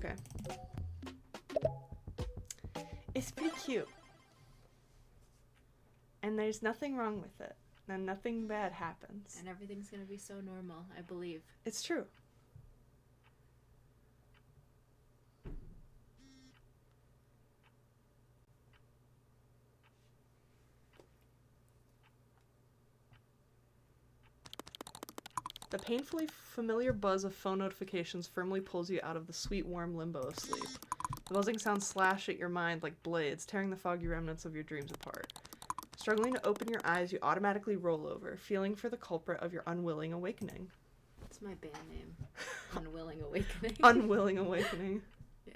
Okay. It's pretty cute. And there's nothing wrong with it. And nothing bad happens. And everything's gonna be so normal, I believe. It's true. The painfully familiar buzz of phone notifications firmly pulls you out of the sweet, warm limbo of sleep. The buzzing sounds slash at your mind like blades, tearing the foggy remnants of your dreams apart. Struggling to open your eyes, you automatically roll over, feeling for the culprit of your unwilling awakening. That's my band name. Unwilling Awakening. Unwilling awakening. Yeah.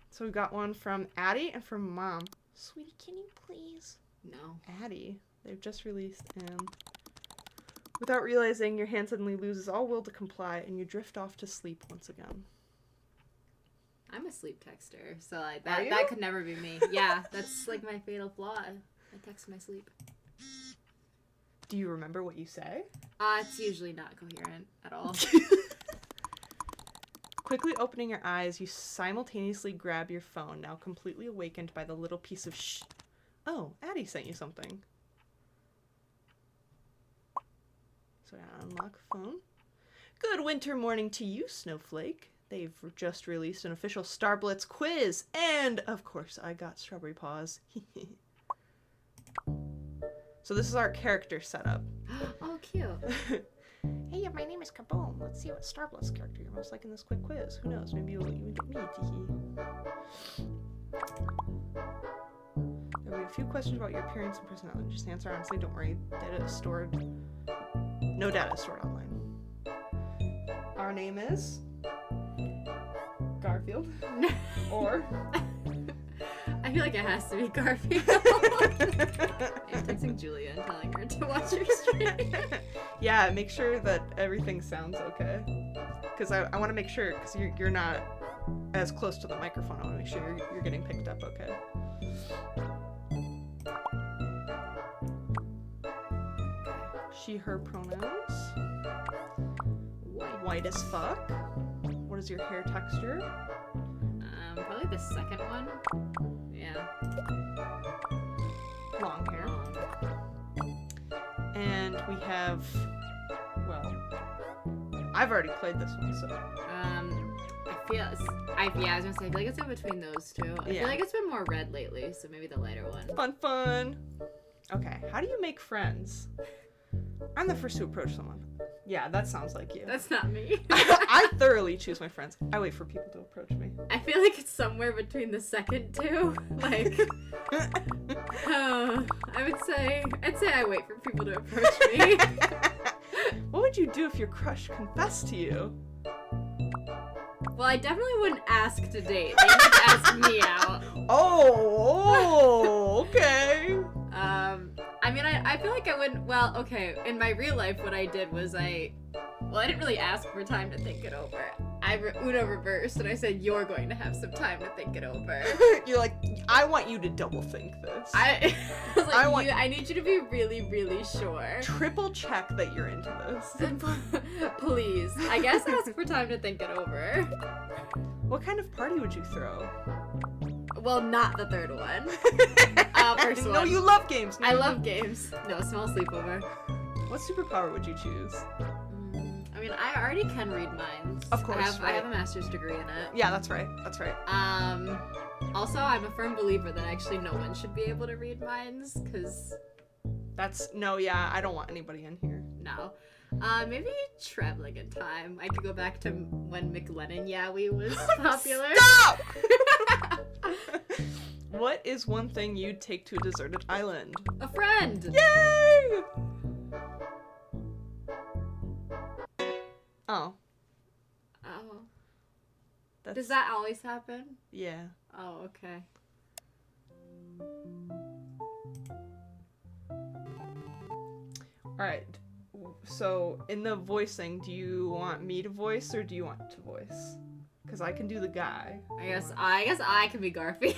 So we got one from Addie and from Mom. Sweetie, can you please? No. Addie. They've just released, and without realizing, your hand suddenly loses all will to comply, and you drift off to sleep once again. I'm a sleep texter, so like that could never be me. Yeah, that's like my fatal flaw. I text my sleep. Do you remember what you say? It's usually not coherent at all. Quickly opening your eyes, you simultaneously grab your phone, now completely awakened by the little piece of shh. Oh, Addie sent you something. So I unlock phone. Good winter morning to you, Snowflake. They've just released an official Star Blitz quiz, and of course I got Strawberry Paws. So this is our character setup. Oh, cute. Hey, my name is Kaboom. Let's see what Star Blitz character you're most like in this quick quiz. Who knows? Maybe you'll even get me, teehee. There'll be a few questions about your appearance and personality. Just answer honestly. Don't worry. Data is stored. No data is stored online. Our name is Garfield. Or I feel like it has to be Garfield. I'm texting Julia and telling her to watch your stream. Yeah, make sure that everything sounds okay. Because I want to make sure, because you're not as close to the microphone. I want to make sure you're getting picked up okay. She, her pronouns. White as fuck. What is your hair texture? Probably the second one. Yeah. Long hair. And we have, well, I've already played this one, so. I was gonna say, I feel like it's in between those two. I feel like it's been more red lately, so maybe the lighter one. Fun. Okay, how do you make friends? I'm the first to approach someone. Yeah, that sounds like you. That's not me. I thoroughly choose my friends. I wait for people to approach me. I feel like it's somewhere between the second two. Like, I'd say I wait for people to approach me. What would you do if your crush confessed to you? Well, I definitely wouldn't ask to date. They would ask me out. Oh, okay. I mean, I feel like I wouldn't, well, okay, in my real life, what I did was I didn't really ask for time to think it over. I Uno reversed, and I said, you're going to have some time to think it over. You're like, I want you to double think this. I was like, I need you to be really, really sure. Triple check that you're into this. Please. I guess ask for time to think it over. What kind of party would you throw? Well, not the third one. First one. No, you love games. I love games. No, small sleepover. What superpower would you choose? I mean, I already can read minds. Of course, I have a master's degree in it. Yeah, that's right. That's right. Also, I'm a firm believer that actually no one should be able to read minds, because... I don't want anybody in here. No. Maybe traveling in time. I could go back to when McLennan Yowie was popular. Stop! What is one thing you'd take to a deserted island? A friend! Yay! Oh. Oh. That's... Does that always happen? Yeah. Oh, okay. Alright. So, in the voicing, do you want me to voice or do you want to voice? Because I can do the guy. I guess I can be Garfield.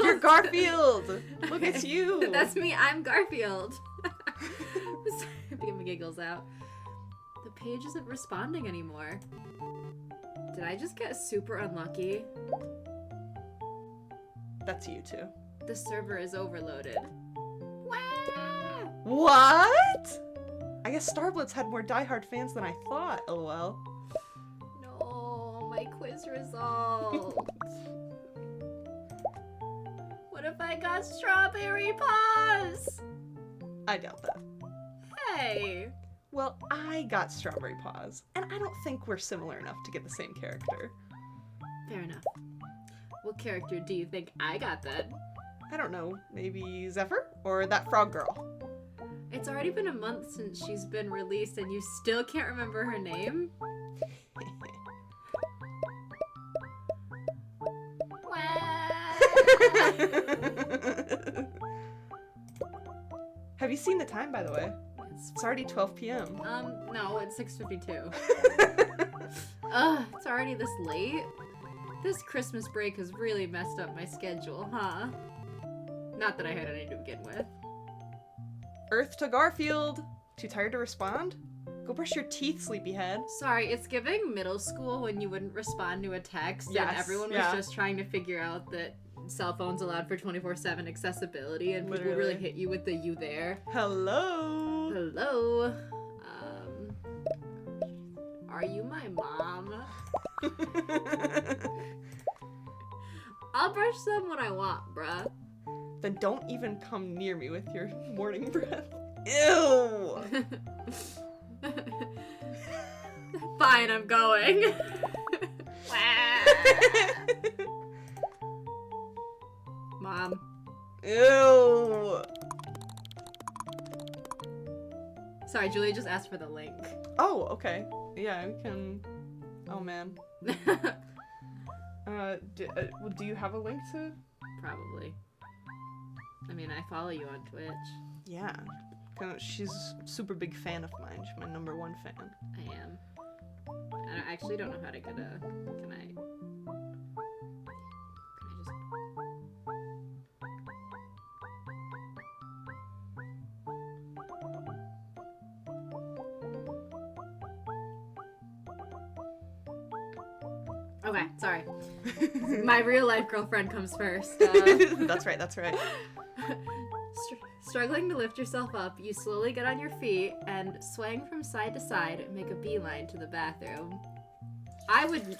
You're Garfield! Look, it's you! That's me, I'm Garfield. Get my giggles out. The page isn't responding anymore. Did I just get super unlucky? That's you too. The server is overloaded. Wow! What? I guess Starblitz had more diehard fans than I thought. LOL. No, my quiz result. What if I got strawberry paws? I doubt that. Hey. Well, I got Strawberry Paws, and I don't think we're similar enough to get the same character. Fair enough. What character do you think I got then? I don't know, maybe Zephyr? Or that frog girl? It's already been a month since she's been released and you still can't remember her name? Have you seen the time, by the way? It's already 12 p.m. No, it's 6:52. Ugh, it's already this late? This Christmas break has really messed up my schedule, huh? Not that I had any to begin with. Earth to Garfield! Too tired to respond? Go brush your teeth, sleepyhead. Sorry, it's giving middle school when you wouldn't respond to a text and everyone was just trying to figure out that cell phones allowed for 24/7 accessibility and people really hit you with the "you there." Hello! Hello. Are you my mom? I'll brush them when I want, bruh. Then don't even come near me with your morning breath. Ew! Fine, I'm going. Mom. Ew! Sorry, Julia just asked for the link. Oh, okay. Yeah, we can... Oh, man. Do you have a link to... Probably. I mean, I follow you on Twitch. Yeah. She's a super big fan of mine. She's my #1 fan. I am. I actually don't know how to get a... Can I just... Okay, sorry. My real life girlfriend comes first. That's right, that's right. Struggling to lift yourself up, you slowly get on your feet and, swaying from side to side, make a beeline to the bathroom. I would...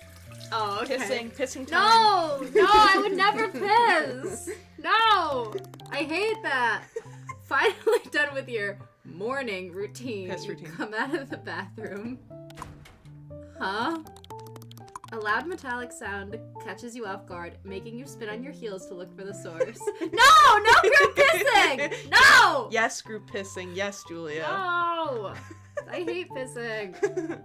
Oh, okay. Pissing time. No! No, I would never piss! No! I hate that! Finally done with your morning routine. Piss routine. Come out of the bathroom. Huh? A loud metallic sound catches you off guard, making you spin on your heels to look for the source. No! No group pissing! No! Yes, group pissing. Yes, Julia. No! I hate pissing.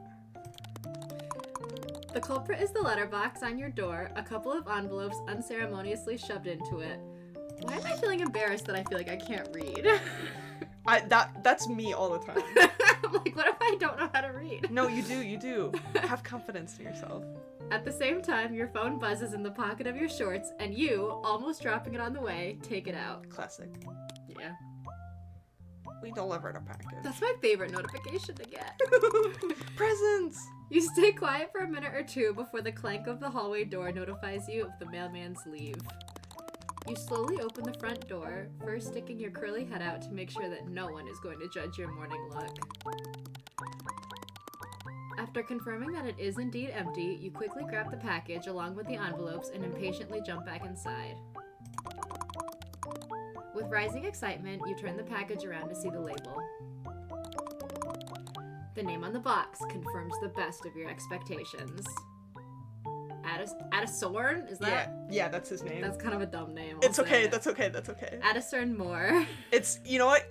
The culprit is the letterbox on your door, a couple of envelopes unceremoniously shoved into it. Why am I feeling embarrassed that I feel like I can't read? That's me all the time. I'm like, what if I don't know how to read? No, you do. Have confidence in yourself. At the same time, your phone buzzes in the pocket of your shorts, and you, almost dropping it on the way, take it out. Classic. Yeah. We delivered a package. That's my favorite notification to get. Presents! You stay quiet for a minute or two before the clank of the hallway door notifies you of the mailman's leave. You slowly open the front door, first sticking your curly head out to make sure that no one is going to judge your morning look. After confirming that it is indeed empty, you quickly grab the package along with the envelopes and impatiently jump back inside. With rising excitement, you turn the package around to see the label. The name on the box confirms the best of your expectations. Addison? Is that? Yeah, that's his name. That's kind of a dumb name. It's okay, that's okay. Addison Moore. It's, you know what?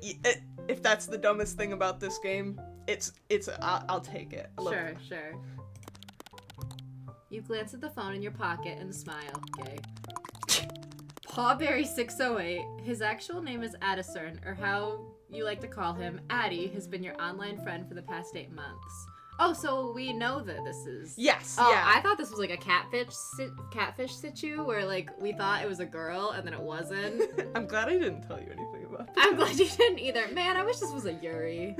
If that's the dumbest thing about this game, I'll take it. Sure. You glance at the phone in your pocket and smile. Gay. Pawberry608. His actual name is Addison, or how you like to call him, Addie, has been your online friend for the past 8 months. Oh, so we know that this is... Yes, Oh, yeah. I thought this was like a catfish situ where like we thought it was a girl and then it wasn't. I'm glad I didn't tell you anything about that. I'm glad you didn't either. Man, I wish this was a Yuri.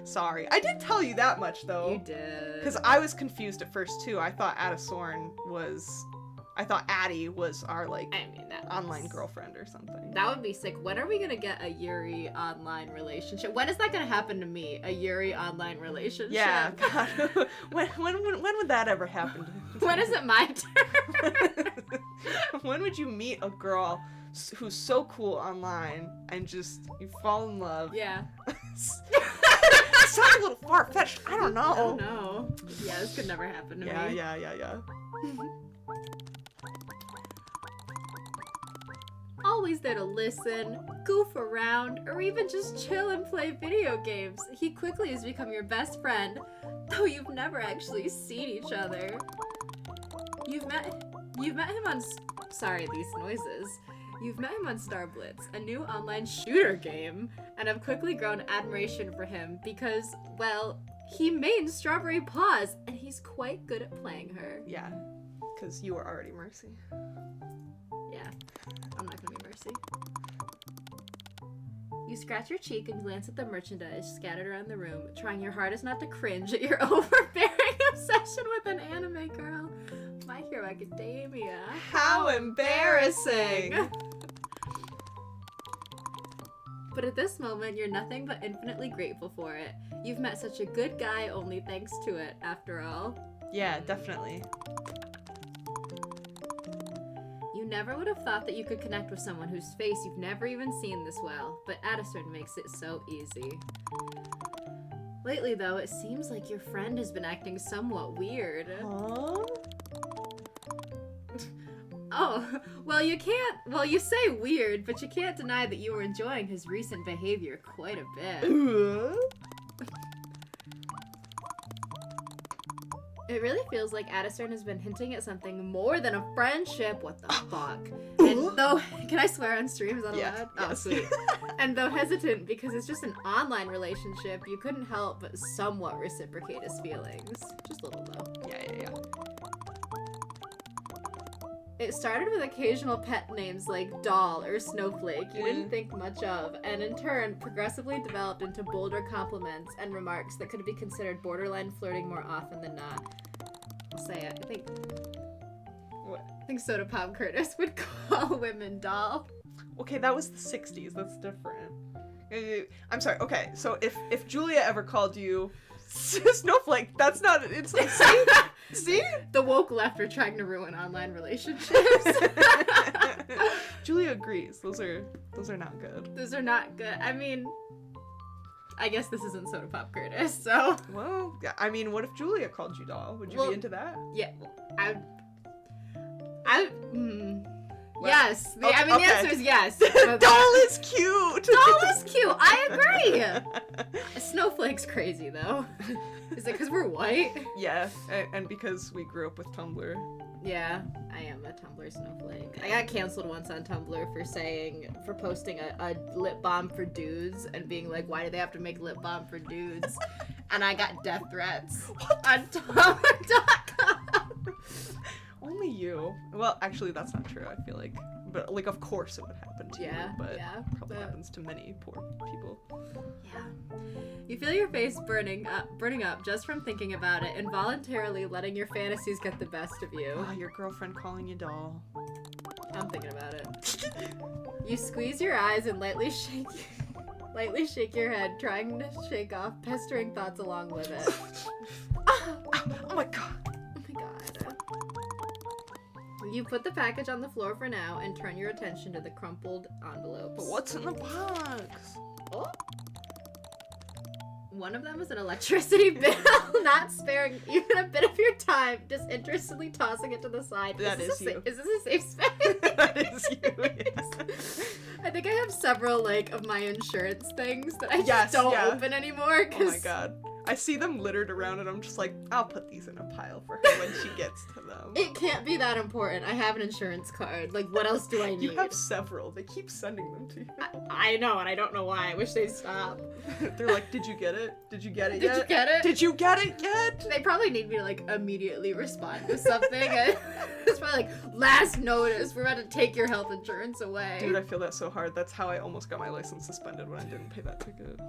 Sorry. I did tell you that much, though. You did. Because I was confused at first, too. I thought Addie was our, like, I mean, that online was- girlfriend or something. That would be sick. When are we gonna get a Yuri online relationship? When is that gonna happen to me? A Yuri online relationship? Yeah, God. when would that ever happen to When is it my turn? When would you meet a girl who's so cool online and just you fall in love? Yeah. Sounds a little far-fetched. I don't know. I don't know. Yeah, this could never happen to me. Yeah. Always there to listen, goof around, or even just chill and play video games. He quickly has become your best friend, though you've never actually seen each other. You've met him on sorry, these noises. You've met him on Star Blitz, a new online shooter game, and have quickly grown admiration for him because, well, he mains Strawberry Paws, and he's quite good at playing her. Yeah, because you were already Mercy. Yeah, I'm not gonna be Mercy. You scratch your cheek and glance at the merchandise scattered around the room, trying your hardest not to cringe at your overbearing obsession with an anime girl. My Hero Academia. How embarrassing! But at this moment, you're nothing but infinitely grateful for it. You've met such a good guy only thanks to it, after all. Yeah, definitely. You never would have thought that you could connect with someone whose face you've never even seen this well, but Addison makes it so easy. Lately, though, it seems like your friend has been acting somewhat weird. Huh? Oh, well, you say weird, but you can't deny that you were enjoying his recent behavior quite a bit. It really feels like Addison has been hinting at something more than a friendship. What the fuck? And though, can I swear on stream? Is that Yeah, allowed? Oh, yes. sweet. And though hesitant because it's just an online relationship, you couldn't help but somewhat reciprocate his feelings. Just a little though. Yeah. It started with occasional pet names like Doll or Snowflake you didn't think much of, and in turn progressively developed into bolder compliments and remarks that could be considered borderline flirting more often than not. I'll say it. What? I think Soda Pop Curtis would call women doll. Okay, that was the 60s. That's different. I'm sorry. Okay, so if Julia ever called you Snowflake, that's not. It's like see? The woke left are trying to ruin online relationships. Julia agrees. Those are not good. Those are not good. I mean, I guess this isn't Soda Pop Curtis, so Well, yeah, I mean, what if Julia called you doll? Would you Well, be into that? yeah, I Well, yes. okay. I mean, the answer is yes. But Doll is cute. Doll is cute. I agree. Snowflake's crazy though. Is it because we're white? Yeah, and because we grew up with Tumblr. Yeah, I am a Tumblr snowflake. I got canceled once on Tumblr for posting a lip balm for dudes and being like, why do they have to make lip balm for dudes? And I got death threats on Tumblr.com. Only you. Well, actually, that's not true. I feel like, but like, of course, it would happen to you. But probably happens to many poor people. Yeah. You feel your face burning up just from thinking about it, involuntarily letting your fantasies get the best of you. Oh, your girlfriend calling you doll. I'm thinking about it. You squeeze your eyes and lightly shake your head, trying to shake off pestering thoughts along with it. Oh my god. Oh my god. You put the package on the floor for now and turn your attention to the crumpled envelopes. But what's in the box? Oh. One of them is an electricity bill, not sparing even a bit of your time, disinterestedly tossing it to the side. That is you. Is this a safe space? That is you. Yes. I think I have several, like, of my insurance things that I just Yes, don't yeah. open anymore. Oh my god. I see them littered around and I'm just like, I'll put these in a pile for her when she gets to them. It can't be that important. I have an insurance card. Like, what else do I need? You have several. They keep sending them to you. I know, and I don't know why. I wish they'd stop. They're like, did you get it? Did you get it Did yet? you get it? Did you get it yet? They probably need me to, like, immediately respond to something. And it's probably like, last notice, we're about to take your health insurance away. Dude, I feel that so hard. That's how I almost got my license suspended when I didn't pay that ticket.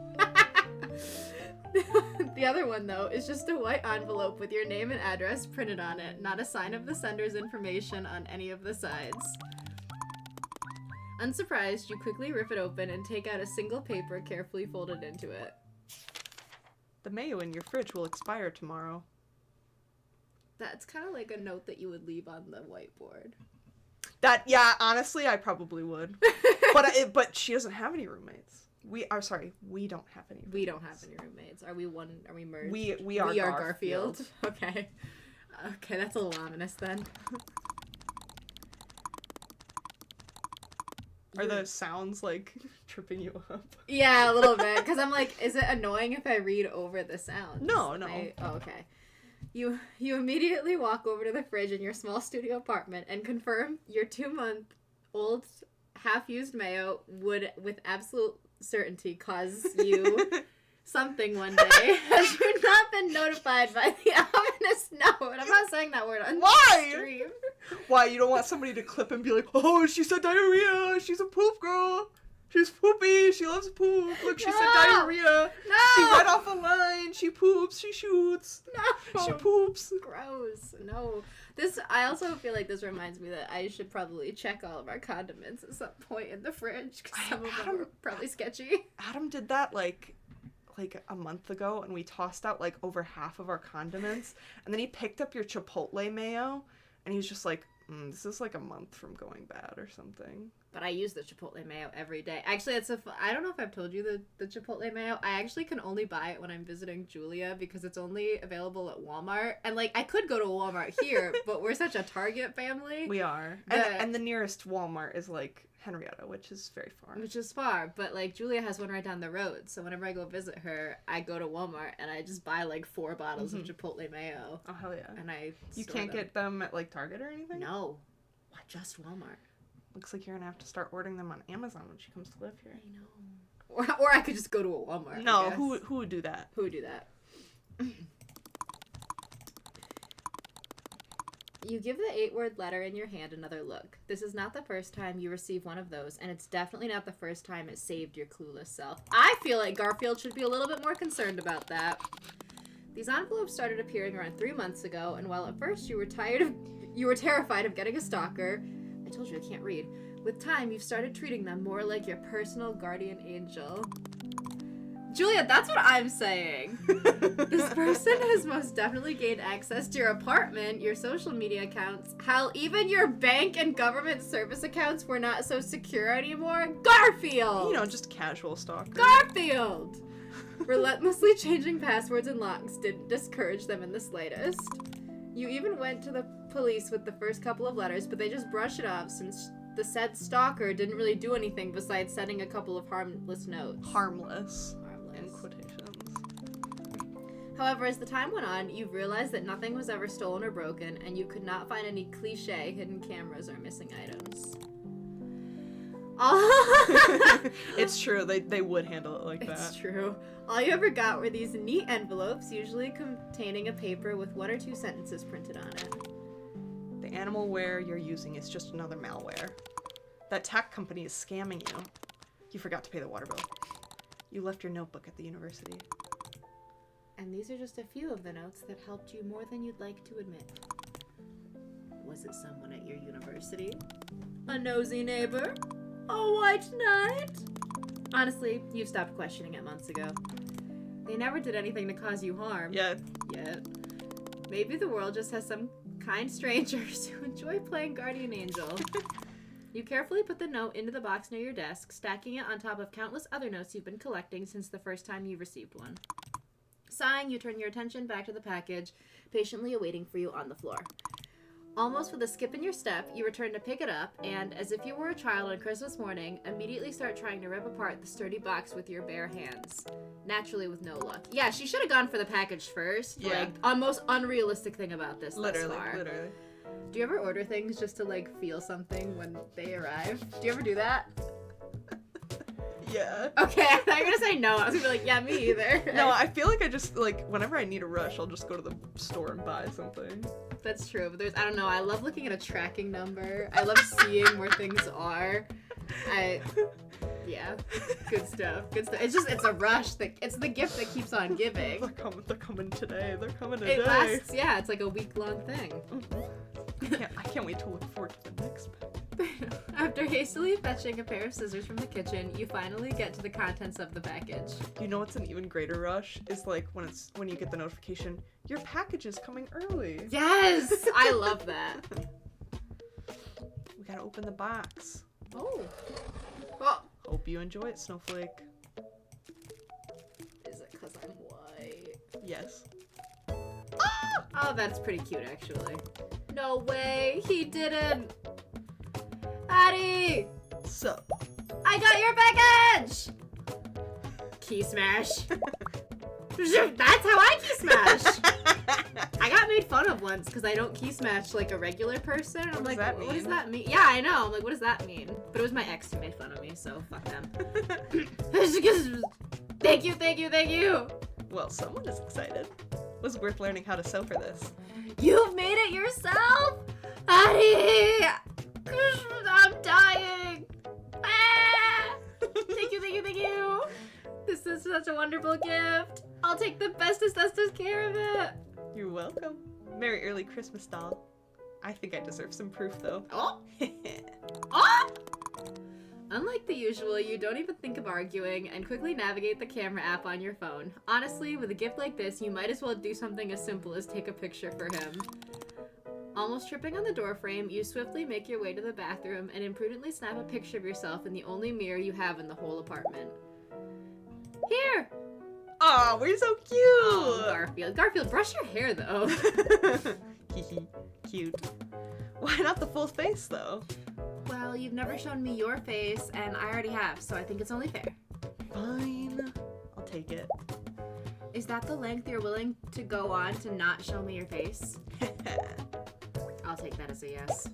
The other one, though, is just a white envelope with your name and address printed on it, not a sign of the sender's information on any of the sides. Unsurprised, you quickly rip it open and take out a single paper carefully folded into it. The mayo in your fridge will expire tomorrow. That's kind of like a note that you would leave on the whiteboard. Yeah, honestly, I probably would. But she doesn't have any roommates. We don't have any roommates. We don't have any roommates. Are we merged? We are Garfield. Okay. Okay, that's a little ominous then. Are the sounds, like, tripping you up? Yeah, a little bit. Because I'm like, is it annoying if I read over the sounds? No. Oh, okay. You immediately walk over to the fridge in your small studio apartment and confirm your 2-month-old half-used mayo would, with absolute certainty, cause you something one day. Has you not been notified by the ominous note? I'm not saying that word on stream. Why? You don't want somebody to clip and be like, oh, she said diarrhea. She's a poop girl. She's poopy. She loves poop. Look, she said diarrhea. No. She read off a line. She poops. She shoots. No. She poops. Gross. No. I also feel like this reminds me that I should probably check all of our condiments at some point in the fridge, because some of them are probably sketchy. Adam did that, like a month ago, and we tossed out, like, over half of our condiments, and then he picked up your Chipotle mayo, and he was just like, this is like a month from going bad or something. But I use the Chipotle mayo every day. Actually, I don't know if I've told you the Chipotle mayo. I actually can only buy it when I'm visiting Julia because it's only available at Walmart. And, like, I could go to a Walmart here, but we're such a Target family. We are. And the nearest Walmart is, like, Henrietta, which is very far. Which is far. But, like, Julia has one right down the road. So whenever I go visit her, I go to Walmart and I just buy, like, 4 bottles of Chipotle mayo. Oh, hell yeah. And You can't get them at, like, Target or anything? No. Just Walmart. Looks like you're gonna have to start ordering them on Amazon when she comes to live here. I know. Or I could just go to a Walmart. No, who would do that? Who would do that? You give the 8-word letter in your hand another look. This is not the first time you receive one of those, and it's definitely not the first time it saved your clueless self. I feel like Garfield should be a little bit more concerned about that. These envelopes started appearing around 3 months ago, and while at first you were terrified of getting a stalker, I told you I can't read. With time, you've started treating them more like your personal guardian angel. Julia, that's what I'm saying. This person has most definitely gained access to your apartment, your social media accounts, hell, even your bank and government service accounts were not so secure anymore. Garfield! You know, just casual stalker. Garfield! Relentlessly changing passwords and locks didn't discourage them in the slightest. You even went to the police with the first couple of letters, but they just brushed it off since the said stalker didn't really do anything besides sending a couple of harmless notes. Harmless. In quotations. However, as the time went on, you realized that nothing was ever stolen or broken, and you could not find any cliché hidden cameras or missing items. It's true, they would handle it like that. It's true. All you ever got were these neat envelopes, usually containing a paper with 1 or 2 sentences printed on it. The animalware you're using is just another malware. That tech company is scamming you. You forgot to pay the water bill. You left your notebook at the university. And these are just a few of the notes that helped you more than you'd like to admit. Was it someone at your university? A nosy neighbor? A white knight? Honestly, you stopped questioning it months ago. They never did anything to cause you harm. Yet. Maybe the world just has some kind strangers who enjoy playing guardian angel. You carefully put the note into the box near your desk, stacking it on top of countless other notes you've been collecting since the first time you received one. Sighing, you turn your attention back to the package, patiently awaiting for you on the floor. Almost with a skip in your step, you return to pick it up, and, as if you were a child on Christmas morning, immediately start trying to rip apart the sturdy box with your bare hands. Naturally with no luck. Yeah, she should have gone for the package first. Yeah. Like, the most unrealistic thing about this Literally, thus far. literally. Do you ever order things just to, like, feel something when they arrive? Do you ever do that? Yeah. Okay, I thought you were gonna say no. I was gonna be like, yeah, me either. No, I feel like I just, like, whenever I need a rush, I'll just go to the store and buy something. That's true, but I don't know, I love looking at a tracking number. I love seeing where things are. Yeah, good stuff. It's a rush. It's the gift that keeps on giving. They're coming today. They're coming today. It lasts, yeah, it's like a week-long thing. I can't wait to look forward to the next pack. After hastily fetching a pair of scissors from the kitchen, you finally get to the contents of the package. You know what's an even greater rush? Is like when you get the notification, your package is coming early. Yes! I love that. We gotta open the box. Oh. Hope you enjoy it, Snowflake. Is it because I'm white? Yes. Oh, that's pretty cute, actually. No way, he didn't. Addie! Sup? I got your package! Key smash. That's how I key smash! I got made fun of once because I don't key smash like a regular person. I'm like, what does that mean? Yeah, I know. I'm like, what does that mean? But it was my ex who made fun of me, so fuck them. Thank you! Well, someone is excited. Was worth learning how to sew for this. You've made it yourself? Addie! I'm dying! Ah! Thank you! This is such a wonderful gift. I'll take the bestest care of it. You're welcome. Merry early Christmas, doll. I think I deserve some proof, though. Oh! Oh! Unlike the usual, you don't even think of arguing and quickly navigate the camera app on your phone. Honestly, with a gift like this, you might as well do something as simple as take a picture for him. Almost tripping on the doorframe, you swiftly make your way to the bathroom and imprudently snap a picture of yourself in the only mirror you have in the whole apartment. Here! Aw, we're so cute! Oh, Garfield, brush your hair, though. Cute. Why not the full face, though? Well, you've never shown me your face, and I already have, so I think it's only fair. Fine. I'll take it. Is that the length you're willing to go on to not show me your face? I'll take that as a yes.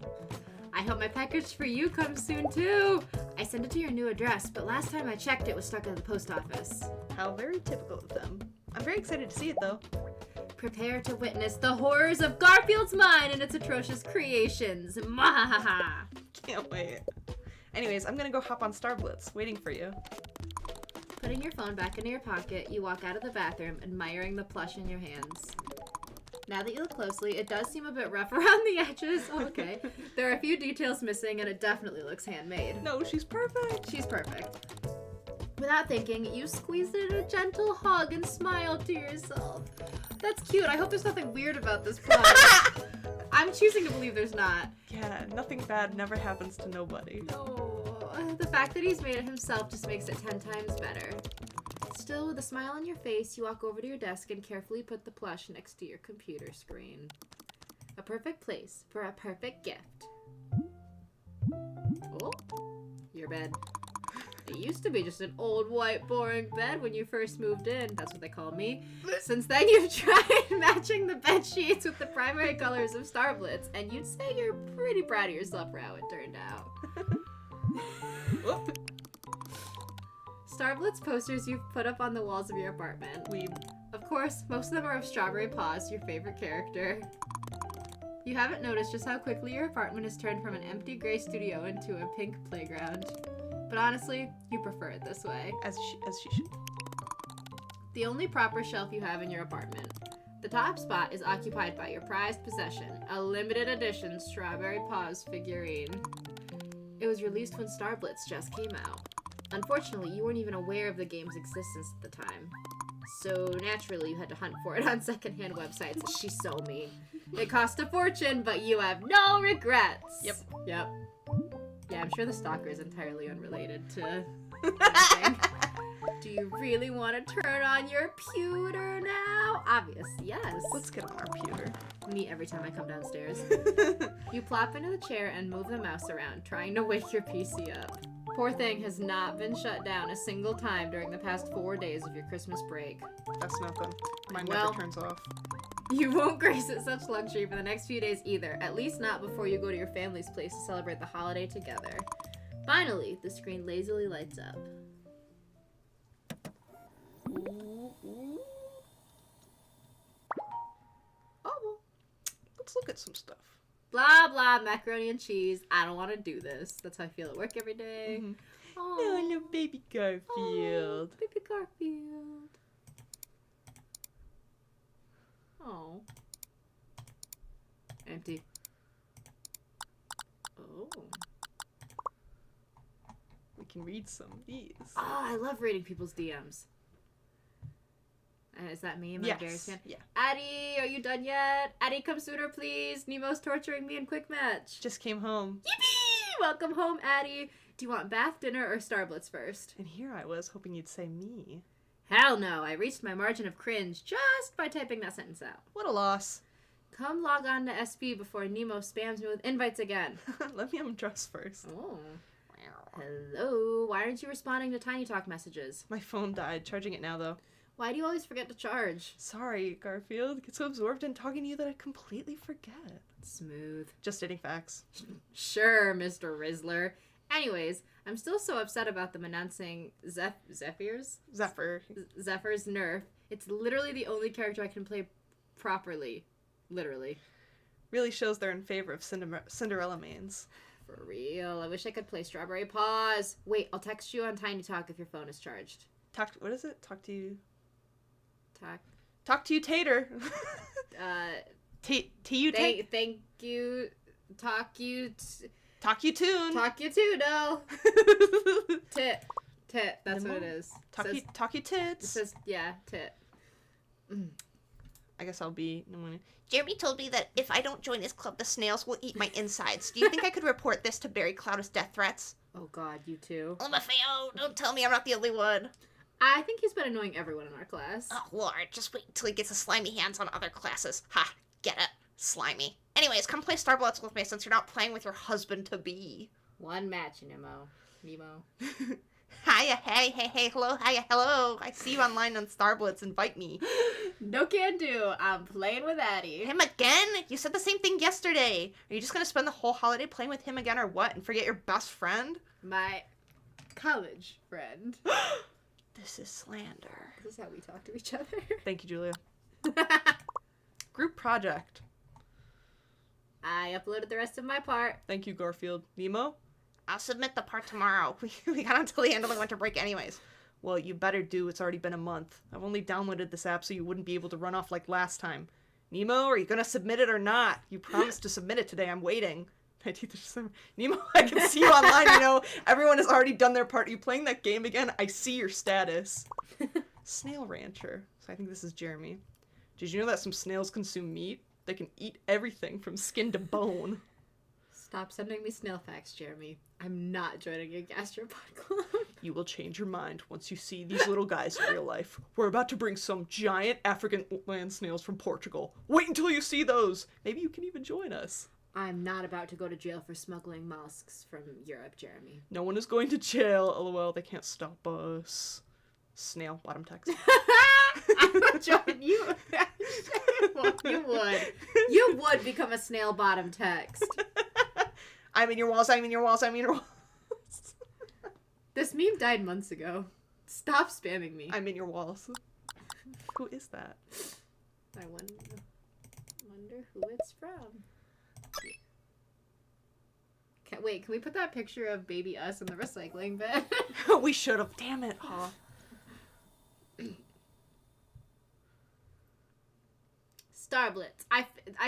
I hope my package for you comes soon, too. I sent it to your new address, but last time I checked, it was stuck at the post office. How very typical of them. I'm very excited to see it, though. Prepare to witness the horrors of Garfield's mind and its atrocious creations. Mahahaha. Can't wait. Anyways, I'm gonna go hop on Starblitz, waiting for you. Putting your phone back into your pocket, you walk out of the bathroom, admiring the plush in your hands. Now that you look closely, it does seem a bit rough around the edges. Okay. There are a few details missing, and it definitely looks handmade. No, she's perfect. She's perfect. Without thinking, you squeeze it in a gentle hug and smile to yourself. That's cute. I hope there's nothing weird about this plot. I'm choosing to believe there's not. Yeah, nothing bad never happens to nobody. No. The fact that he's made it himself just makes it 10 times better. Still, with a smile on your face, you walk over to your desk and carefully put the plush next to your computer screen. A perfect place for a perfect gift. Oh, your bed. It used to be just an old, white, boring bed when you first moved in. That's what they called me. Since then, you've tried matching the bed sheets with the primary colors of Starblitz, and you'd say you're pretty proud of yourself for how it turned out. Starblitz posters you've put up on the walls of your apartment. Weeb. Of course, most of them are of Strawberry Paws, your favorite character. You haven't noticed just how quickly your apartment has turned from an empty gray studio into a pink playground. But honestly, you prefer it this way. As she should. The only proper shelf you have in your apartment. The top spot is occupied by your prized possession, a limited edition Strawberry Paws figurine. It was released when Starblitz just came out. Unfortunately, you weren't even aware of the game's existence at the time. So naturally, you had to hunt for it on secondhand websites. She's so mean. It cost a fortune, but you have no regrets. Yep. Yeah, I'm sure the stalker is entirely unrelated to anything. Do you really want to turn on your pewter now? Obvious, yes. Let's get on our pewter. Me every time I come downstairs. You plop into the chair and move the mouse around, trying to wake your PC up. Poor thing has not been shut down a single time during the past 4 days of your Christmas break. That's nothing. Mine Well- never turns off. You won't grace it such luxury for the next few days either, at least not before you go to your family's place to celebrate the holiday together. Finally, the screen lazily lights up. Oh, well. Let's look at some stuff. Blah, blah, macaroni and cheese. I don't want to do this. That's how I feel at work every day. Mhm. Aw. No, baby Garfield. Oh, baby Garfield. Oh. Empty. Oh. We can read some of these. Oh, I love reading people's DMs. Is that me? Am I Barry's fan? Yeah. Addie, are you done yet? Addie, come sooner, please. Nemo's torturing me in quick match. Just came home. Yippee! Welcome home, Addie. Do you want bath, dinner, or Starblitz first? And here I was hoping you'd say me. Hell no, I reached my margin of cringe just by typing that sentence out. What a loss. Come log on to SP before Nemo spams me with invites again. Let me undress first. Oh. Hello, why aren't you responding to Tiny Talk messages? My phone died. Charging it now, though. Why do you always forget to charge? Sorry, Garfield. Get so absorbed in talking to you that I completely forget. Smooth. Just stating facts. Sure, Mr. Rizzler. Anyways, I'm still so upset about them announcing Zephyr's nerf. It's literally the only character I can play properly. Literally. Really shows they're in favor of Cinderella mains. For real. I wish I could play Strawberry Paws. Wait, I'll text you on Tiny Talk if your phone is charged. What is it? Talk to you, Tater. Tate. Thank you. Talk you tune. Talk you too, no. Tit. That's Nemo? what it is. Talk you It tits. says, yeah, tit. I guess I'll be. Jeremy told me that if I don't join his club, the snails will eat my insides. Do you think I could report this to Barry Cloud as death threats? Oh god, you too. LMFAO, don't tell me I'm not the only one. I think he's been annoying everyone in our class. Oh, Lord, just wait until he gets his slimy hands on other classes. Ha, get it? Slimy. Anyways, come play Starblitz with me since you're not playing with your husband-to-be. One match, Nemo. Hiya, hey, hello, hiya, hello. I see you online on Starblitz. Invite me. No can do. I'm playing with Addie. Him again? You said the same thing yesterday. Are you just gonna spend the whole holiday playing with him again or what? And forget your best friend? My college friend. This is slander. This is how we talk to each other. Thank you, Julia. Group project. I uploaded the rest of my part. Thank you, Garfield. Nemo? I'll submit the part tomorrow. We got until the end of the winter break anyways. Well, you better do. It's already been a month. I've only downloaded this app so you wouldn't be able to run off like last time. Nemo, are you gonna submit it or not? You promised to submit it today. I'm waiting. 19th of December. Nemo, I can see you online. You know, everyone has already done their part. Are you playing that game again? I see your status. Snail Rancher. So I think this is Jeremy. Did you know that some snails consume meat? They can eat everything from skin to bone. Stop sending me snail facts, Jeremy. I'm not joining a gastropod club. You will change your mind once you see these little guys in real life. We're about to bring some giant African land snails from Portugal. Wait until you see those. Maybe you can even join us. I'm not about to go to jail for smuggling mollusks from Europe, Jeremy. No one is going to jail. LOL, they can't stop us. Snail, bottom text. I'm not joining you. Well, you would. You would become a snail bottom text. I'm in your walls, I'm in your walls, I'm in your walls. This meme died months ago. Stop spamming me. I'm in your walls. Who is that? I wonder who it's from. Wait, can we put that picture of baby us in the recycling bin? We should have. Damn it. Huh. Starblitz. I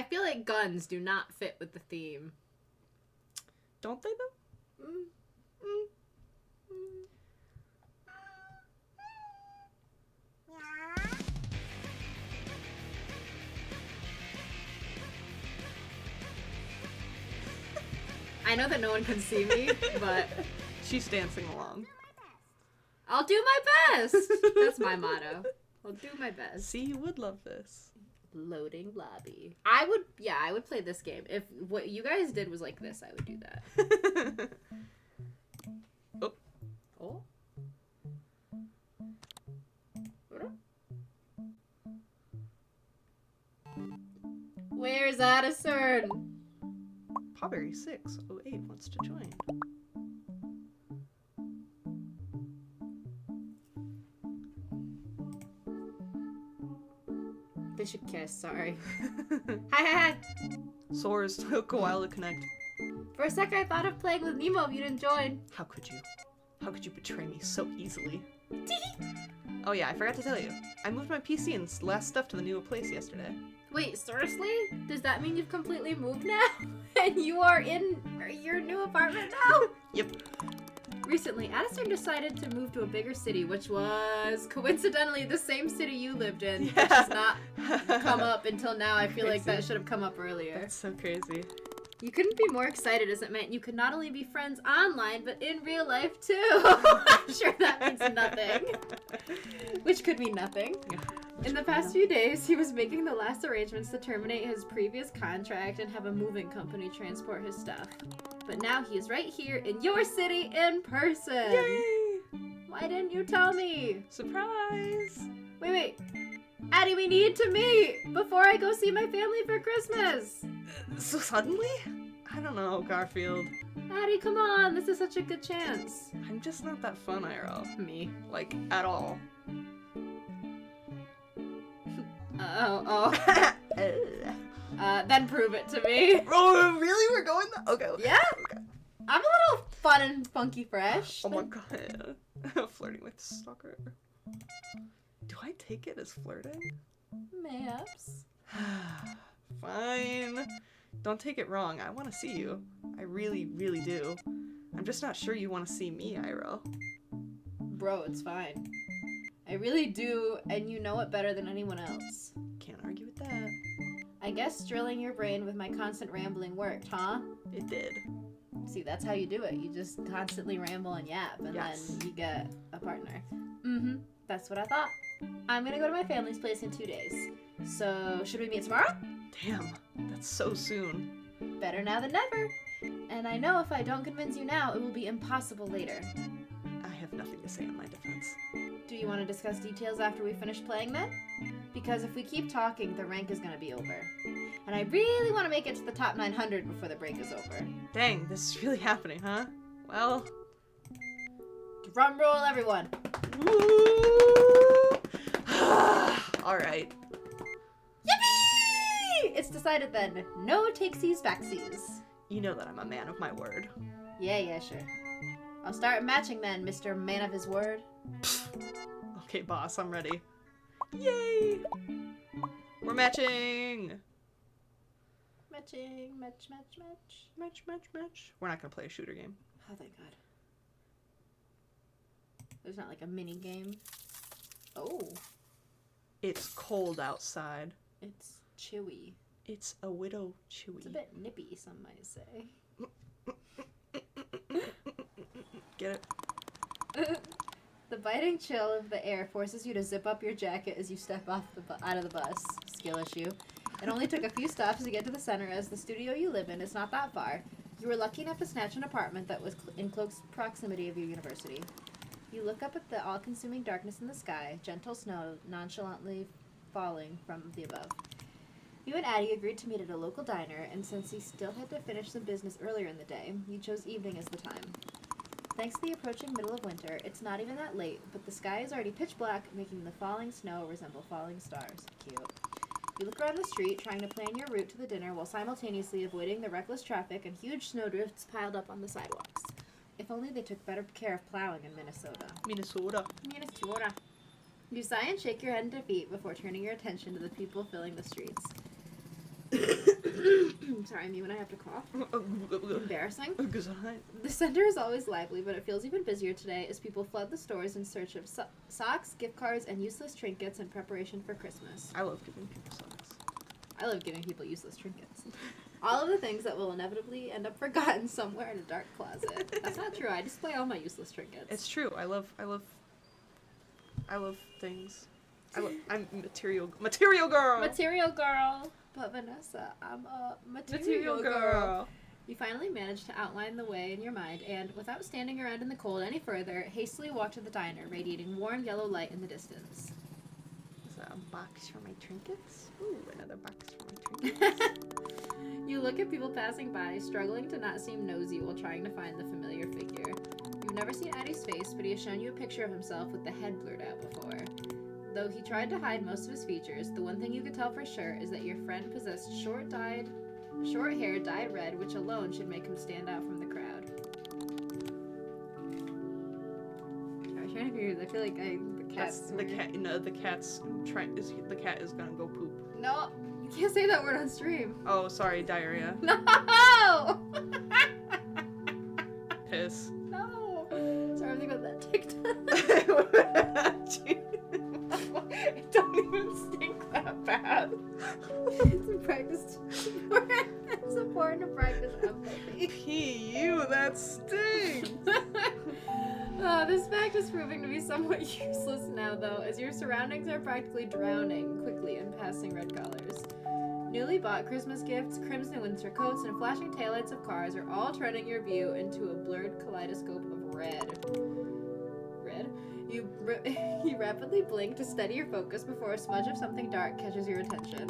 feel like guns do not fit with the theme. Don't they though? I know that no one can see me, but She's dancing along. I'll do my best. That's my motto. I'll do my best. See, you would love this. Loading lobby. I would play this game. If what you guys did was like this, I would do that. Oh. Oh. Where's Addison? Pawberry608 wants to join. They should kiss, sorry. Hi. Soars took a while to connect. For a sec I thought of playing with Nemo if you didn't join. How could you? How could you betray me so easily? Oh yeah, I forgot to tell you. I moved my PC and last stuff to the new place yesterday. Wait, seriously? Does that mean you've completely moved now? And you are in your new apartment now? Yep. Recently, Addison decided to move to a bigger city, which was coincidentally the same city you lived in, which has not come up until now. I feel like that should have come up earlier. That's so crazy. You couldn't be more excited as it meant you could not only be friends online, but in real life too. I'm sure that means nothing. Which could mean nothing. In the past few days, he was making the last arrangements to terminate his previous contract and have a moving company transport his stuff. But now he is right here in your city in person. Yay! Why didn't you tell me? Surprise! Wait. Addie, we need to meet before I go see my family for Christmas. So suddenly? I don't know, Garfield. Addie, come on. This is such a good chance. I'm just not that fun, IRL. Me. Like, at all. Oh. Then prove it to me. Oh, really? We're going there? Okay. Yeah? Okay. I'm a little fun and funky fresh. Oh my god. Flirting with stalker. Do I take it as flirting? Mayhaps. Fine. Don't take it wrong. I want to see you. I really, really do. I'm just not sure you want to see me, Iroh. Bro, it's fine. I really do, and you know it better than anyone else. Can't argue with that. I guess drilling your brain with my constant rambling worked, huh? It did. See, that's how you do it. You just constantly ramble and yap, and Yes. then you get a partner. That's what I thought. I'm gonna go to my family's place in 2 days. So, should we meet tomorrow? Damn, that's so soon. Better now than never. And I know if I don't convince you now, it will be impossible later. I have nothing to say in my defense. Do you want to discuss details after we finish playing then? Because if we keep talking, the rank is going to be over. And I really want to make it to the top 900 before the break is over. Dang, this is really happening, huh? Well... Drum roll, everyone! Woo! Alright. Yippee! It's decided then. No takesies backsies. You know that I'm a man of my word. Yeah, sure. I'll start matching then, Mr. Man of his word. Okay, boss, I'm ready. Yay! We're matching! Matching, match. Match. We're not gonna play a shooter game. Oh, thank God. There's not like a mini game. Oh, It's cold outside. it's chewy. It's a widow chewy. It's a bit nippy, some might say. Get it? The biting chill of the air forces you to zip up your jacket as you step off out of the bus. Skill issue. It only took a few stops to get to the center, as the studio you live in is not that far. You were lucky enough to snatch an apartment that was in close proximity of your university. You look up at the all-consuming darkness in the sky, gentle snow nonchalantly falling from the above. You and Addie agreed to meet at a local diner, and since you still had to finish some business earlier in the day, you chose evening as the time. Thanks to the approaching middle of winter, it's not even that late, but the sky is already pitch black, making the falling snow resemble falling stars. Cute. You look around the street, trying to plan your route to the dinner while simultaneously avoiding the reckless traffic and huge snowdrifts piled up on the sidewalks. If only they took better care of plowing in Minnesota. Minnesota. You sigh and shake your head in defeat before turning your attention to the people filling the streets. Sorry, me when I have to cough. Embarrassing. The center is always lively, but it feels even busier today as people flood the stores in search of socks, gift cards, and useless trinkets in preparation for Christmas. I love giving people socks. I love giving people useless trinkets. All of the things that will inevitably end up forgotten somewhere in a dark closet. That's not true. I display all my useless trinkets. It's true. I love I love things. I'm material girl. Material girl. But Vanessa, I'm a material girl. You finally manage to outline the way in your mind and, without standing around in the cold any further, hastily walk to the diner, radiating warm yellow light in the distance. Is that a box for my trinkets? Ooh, another box for my trinkets. You look at people passing by, struggling to not seem nosy while trying to find the familiar figure. You've never seen Eddie's face, but he has shown you a picture of himself with the head blurred out before. Though he tried to hide most of his features, the one thing you could tell for sure is that your friend possessed short hair dyed red, which alone should make him stand out from the crowd. I was trying to figure. I feel like the cat's The cat. No, the cat's trying. The cat is gonna go poop. No, you can't say that word on stream. Oh, sorry, diarrhea. No. Piss. No. Sorry, I'm thinking about that TikTok. It don't even stink that bad. It's a practice. It's important to practice empathy. P.U. That stinks. This fact is proving to be somewhat useless now, though, as your surroundings are practically drowning quickly in passing red colors. Newly bought Christmas gifts, crimson winter coats, and flashing taillights of cars are all turning your view into a blurred kaleidoscope of red. You rapidly blink to steady your focus before a smudge of something dark catches your attention.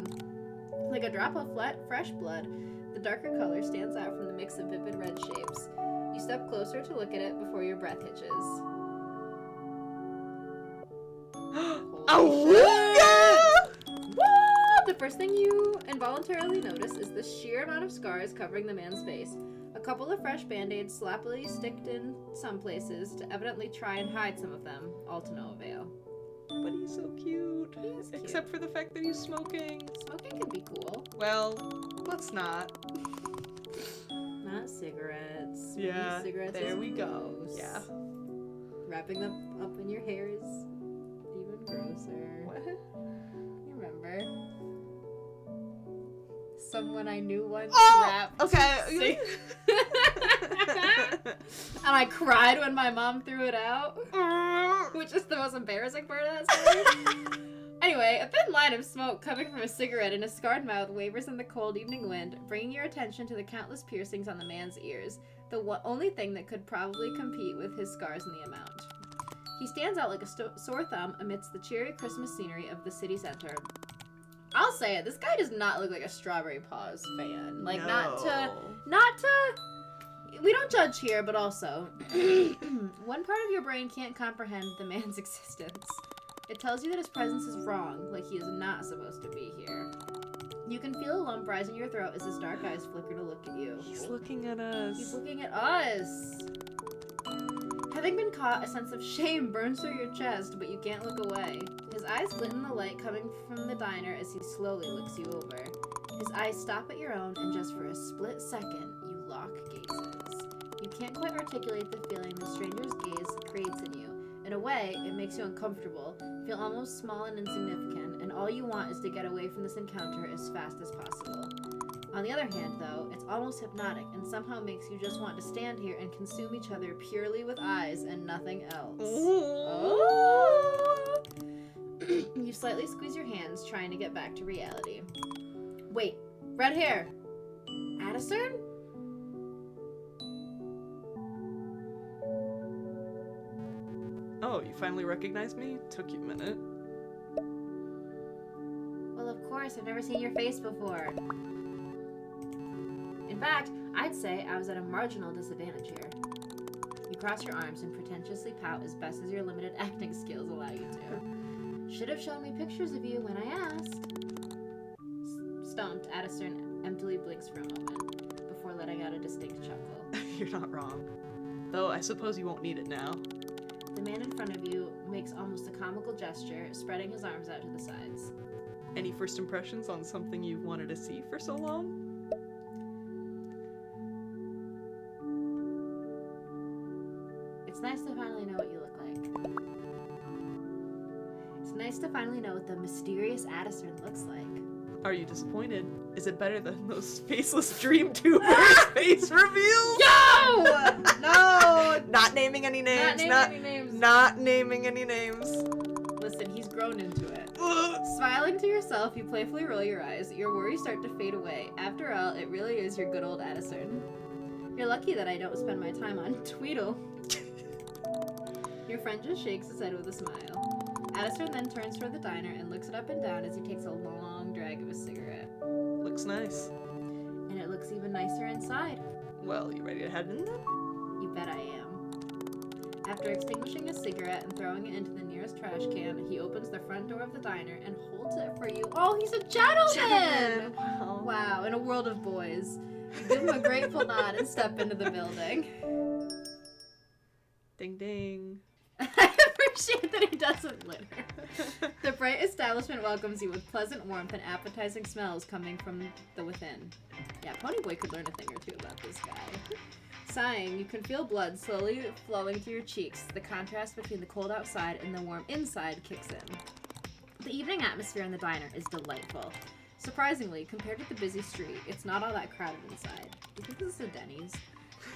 Like a drop of fresh blood, the darker color stands out from the mix of vivid red shapes. You step closer to look at it before your breath hitches. Woo! The first thing you involuntarily notice is the sheer amount of scars covering the man's face. A couple of fresh band-aids sloppily sticked in some places to evidently try and hide some of them, all to no avail. But he's so cute. He is cute. Except for the fact that he's smoking. Smoking can be cool. Well, let's not. Not cigarettes. Yeah, Maybe cigarettes there is we go. gross. Yeah. Wrapping them up in your hair is even grosser. What? You remember? Someone I knew once wrapped. Okay. And I cried when my mom threw it out, which is the most embarrassing part of that story. Anyway, a thin line of smoke coming from a cigarette in a scarred mouth wavers in the cold evening wind, bringing your attention to the countless piercings on the man's ears, the only thing that could probably compete with his scars in the amount. He stands out like a sore thumb amidst the cheery Christmas scenery of the city center. I'll say it, this guy does not look like a Strawberry Paws fan. Like, not to... We don't judge here, but also, one part of your brain can't comprehend the man's existence. It tells you that his presence is wrong, like he is not supposed to be here. You can feel a lump rise in your throat as his dark eyes flicker to look at you. He's looking at us. He's looking at us! Having been caught, a sense of shame burns through your chest, but you can't look away. His eyes glint in the light coming from the diner as he slowly looks you over. His eyes stop at your own, and just for a split second, you lock gazes. You can't quite articulate the feeling the stranger's gaze creates in you. In a way, it makes you uncomfortable, feel almost small and insignificant, and all you want is to get away from this encounter as fast as possible. On the other hand, though, it's almost hypnotic and somehow makes you just want to stand here and consume each other purely with eyes and nothing else. Oh! You slightly squeeze your hands, trying to get back to reality. Wait, red hair! Addison? Oh, you finally recognized me? Took you a minute. Well, of course, I've never seen your face before. In fact, I'd say I was at a marginal disadvantage here. You cross your arms and pretentiously pout as best as your limited acting skills allow you to. Should have shown me pictures of you when I asked. Stumped, Addison emptily blinks for a moment, before letting out a distinct chuckle. You're not wrong. Though I suppose you won't need it now. The man in front of you makes almost a comical gesture, spreading his arms out to the sides. Any first impressions on something you've wanted to see for so long? It's nice to finally know what you look like. It's nice to finally know what the mysterious Addison looks like. Are you disappointed? Is it better than those faceless dream tubers face reveals? No! No! Not naming any names. Not naming any names. Not naming any names. grown into it. Smiling to yourself, you playfully roll your eyes. Your worries start to fade away. After all, it really is your good old Addison. You're lucky that I don't spend my time on Tweedle. Your friend just shakes his head with a smile. Addison then turns toward the diner and looks it up and down as he takes a long drag of his cigarette. Looks nice. And it looks even nicer inside. Well, you ready to head in then? You bet I am. After extinguishing his cigarette and throwing it into the nearest trash can, he opens the front door of the diner and holds it for you. Oh, he's a gentleman! Wow. Wow, in a world of boys. You give him a grateful nod and step into the building. Ding ding. I appreciate that he doesn't litter. The bright establishment welcomes you with pleasant warmth and appetizing smells coming from the within. Yeah, Ponyboy could learn a thing or two about this guy. Sighing, you can feel blood slowly flowing through your cheeks. The contrast between the cold outside and the warm inside kicks in. The evening atmosphere in the diner is delightful. Surprisingly, compared to the busy street, it's not all that crowded inside. Do you think this is a Denny's?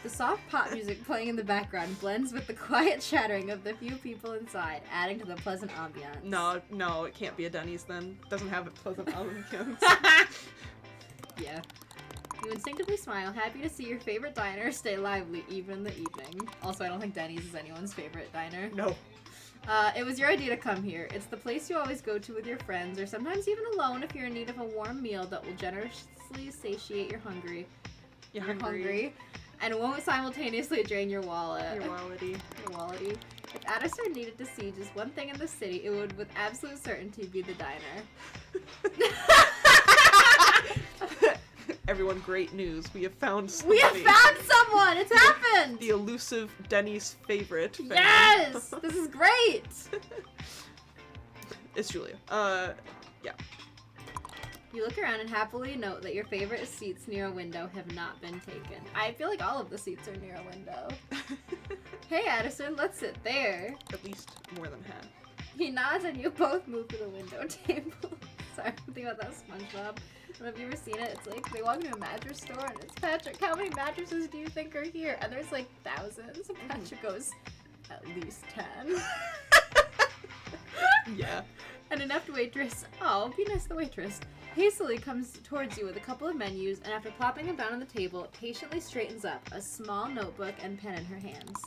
The soft pop music playing in the background blends with the quiet chattering of the few people inside, adding to the pleasant ambiance. No, it can't be a Denny's then. It doesn't have a pleasant ambiance. Yeah. You instinctively smile, happy to see your favorite diner stay lively even in the evening. Also, I don't think Denny's is anyone's favorite diner. No. It was your idea to come here. It's the place you always go to with your friends, or sometimes even alone if you're in need of a warm meal that will generously satiate your hungry. You're hungry. And won't simultaneously drain your wallet. Your wallety. Your wallety. If Addison needed to see just one thing in the city, it would with absolute certainty be the diner. Everyone, great news. We have found We somebody. have found someone! It's happened! The elusive Denny's favorite fan. Yes! This is great! It's Julia. Yeah. You look around and happily note that your favorite seats near a window have not been taken. I feel like all of the seats are near a window. Hey Addison, let's sit there. At least more than half. He nods and you both move to the window table. Sorry, I'm thinking about that SpongeBob. I don't know if you've ever seen it. It's like they walk into a mattress store and it's Patrick, how many mattresses do you think are here? And there's like thousands. And Patrick goes, at least 10. Yeah. An inept waitress, oh, be nice to the waitress, hastily comes towards you with a couple of menus and after plopping them down on the table, patiently straightens up, a small notebook and pen in her hands.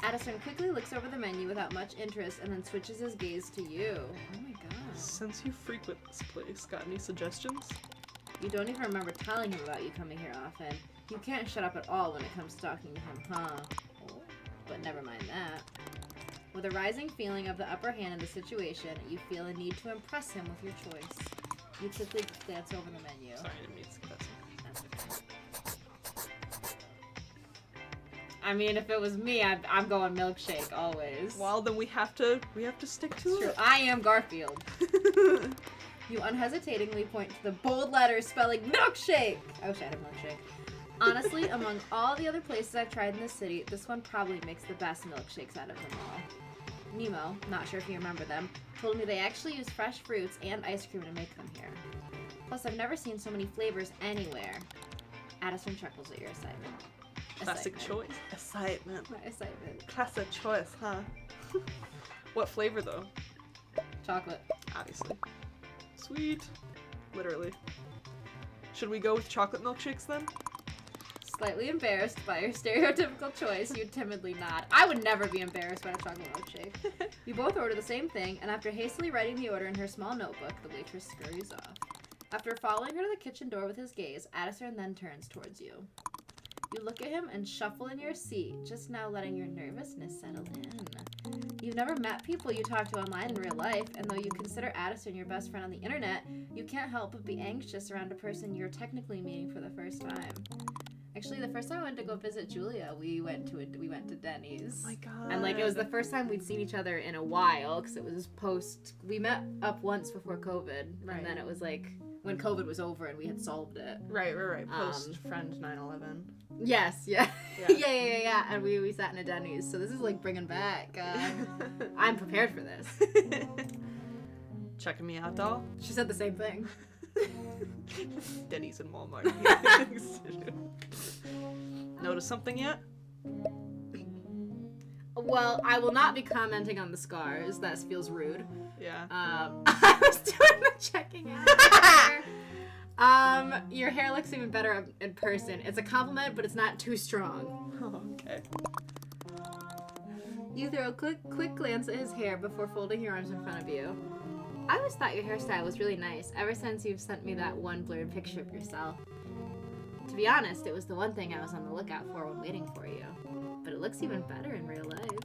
Addison quickly looks over the menu without much interest and then switches his gaze to you. Oh my god. Since you frequent this place, got any suggestions? You don't even remember telling him about you coming here often. You can't shut up at all when it comes to talking to him, huh? Oh, but never mind that. With a rising feeling of the upper hand in the situation, you feel a need to impress him with your choice. You quickly glance over the menu. Sorry, I didn't mean to skip that. That's okay. I mean, if it was me, I'm going milkshake always. Well, then we have to stick to True. it. I am Garfield. You unhesitatingly point to the bold letters spelling milkshake. I wish I had a milkshake. Honestly, among all the other places I've tried in this city, this one probably makes the best milkshakes out of them all. Nemo, not sure if you remember them, told me they actually use fresh fruits and ice cream to make them here. Plus, I've never seen so many flavors anywhere. Addison chuckles at your excitement. Classic choice. Excitement. My excitement. Classic choice, huh? What flavor though? Chocolate. Obviously. Sweet. Literally. Should we go with chocolate milkshakes then? Slightly embarrassed by your stereotypical choice, you timidly nod. I would never be embarrassed by a chocolate milkshake. You both order the same thing, and after hastily writing the order in her small notebook, the waitress scurries off. After following her to the kitchen door with his gaze, Addison then turns towards you. You look at him and shuffle in your seat, just now letting your nervousness settle in. You've never met people you talk to online in real life, and though you consider Addison your best friend on the internet, you can't help but be anxious around a person you're technically meeting for the first time. Actually, the first time I went to go visit Julia, we went to Denny's. Oh my god. And like it was the first time we'd seen each other in a while because it was we met up once before COVID, Right. and then it was like when COVID was over and we had solved it. Right. Post friend 9/11. Yes, yeah. Yeah. yeah. And we sat in a Denny's, so this is like bringing back. I'm prepared for this. Checking me out, doll? She said the same thing. Denny's and Walmart. Notice something yet? What? well, I will not be commenting on the scars. That feels rude. Yeah. I was doing the checking out. Your hair looks even better in person. It's a compliment, but it's not too strong. Oh, okay. You throw a quick glance at his hair before folding your arms in front of you. I always thought your hairstyle was really nice, ever since you've sent me that one blurred picture of yourself. To be honest, it was the one thing I was on the lookout for when waiting for you. But it looks even better in real life.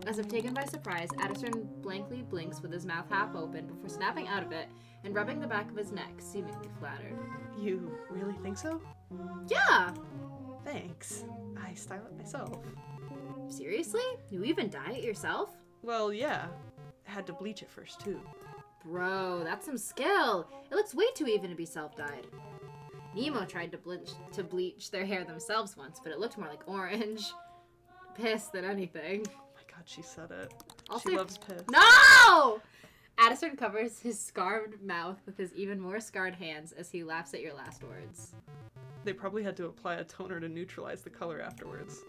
As if taken by surprise, Addison blankly blinks with his mouth half open before snapping out of it and rubbing the back of his neck, seemingly flattered. You really think so? Yeah! Thanks. I style it myself. Seriously? You even dye it yourself? Well, yeah. Had to bleach it first, too. Bro, that's some skill. It looks way too even to be self-dyed. Nemo tried to bleach their hair themselves once, but it looked more like orange. Piss than anything. Oh my god, she said it. Also, She loves piss. No! Addison covers his scarred mouth with his even more scarred hands as he laughs at your last words. They probably had to apply a toner to neutralize the color afterwards.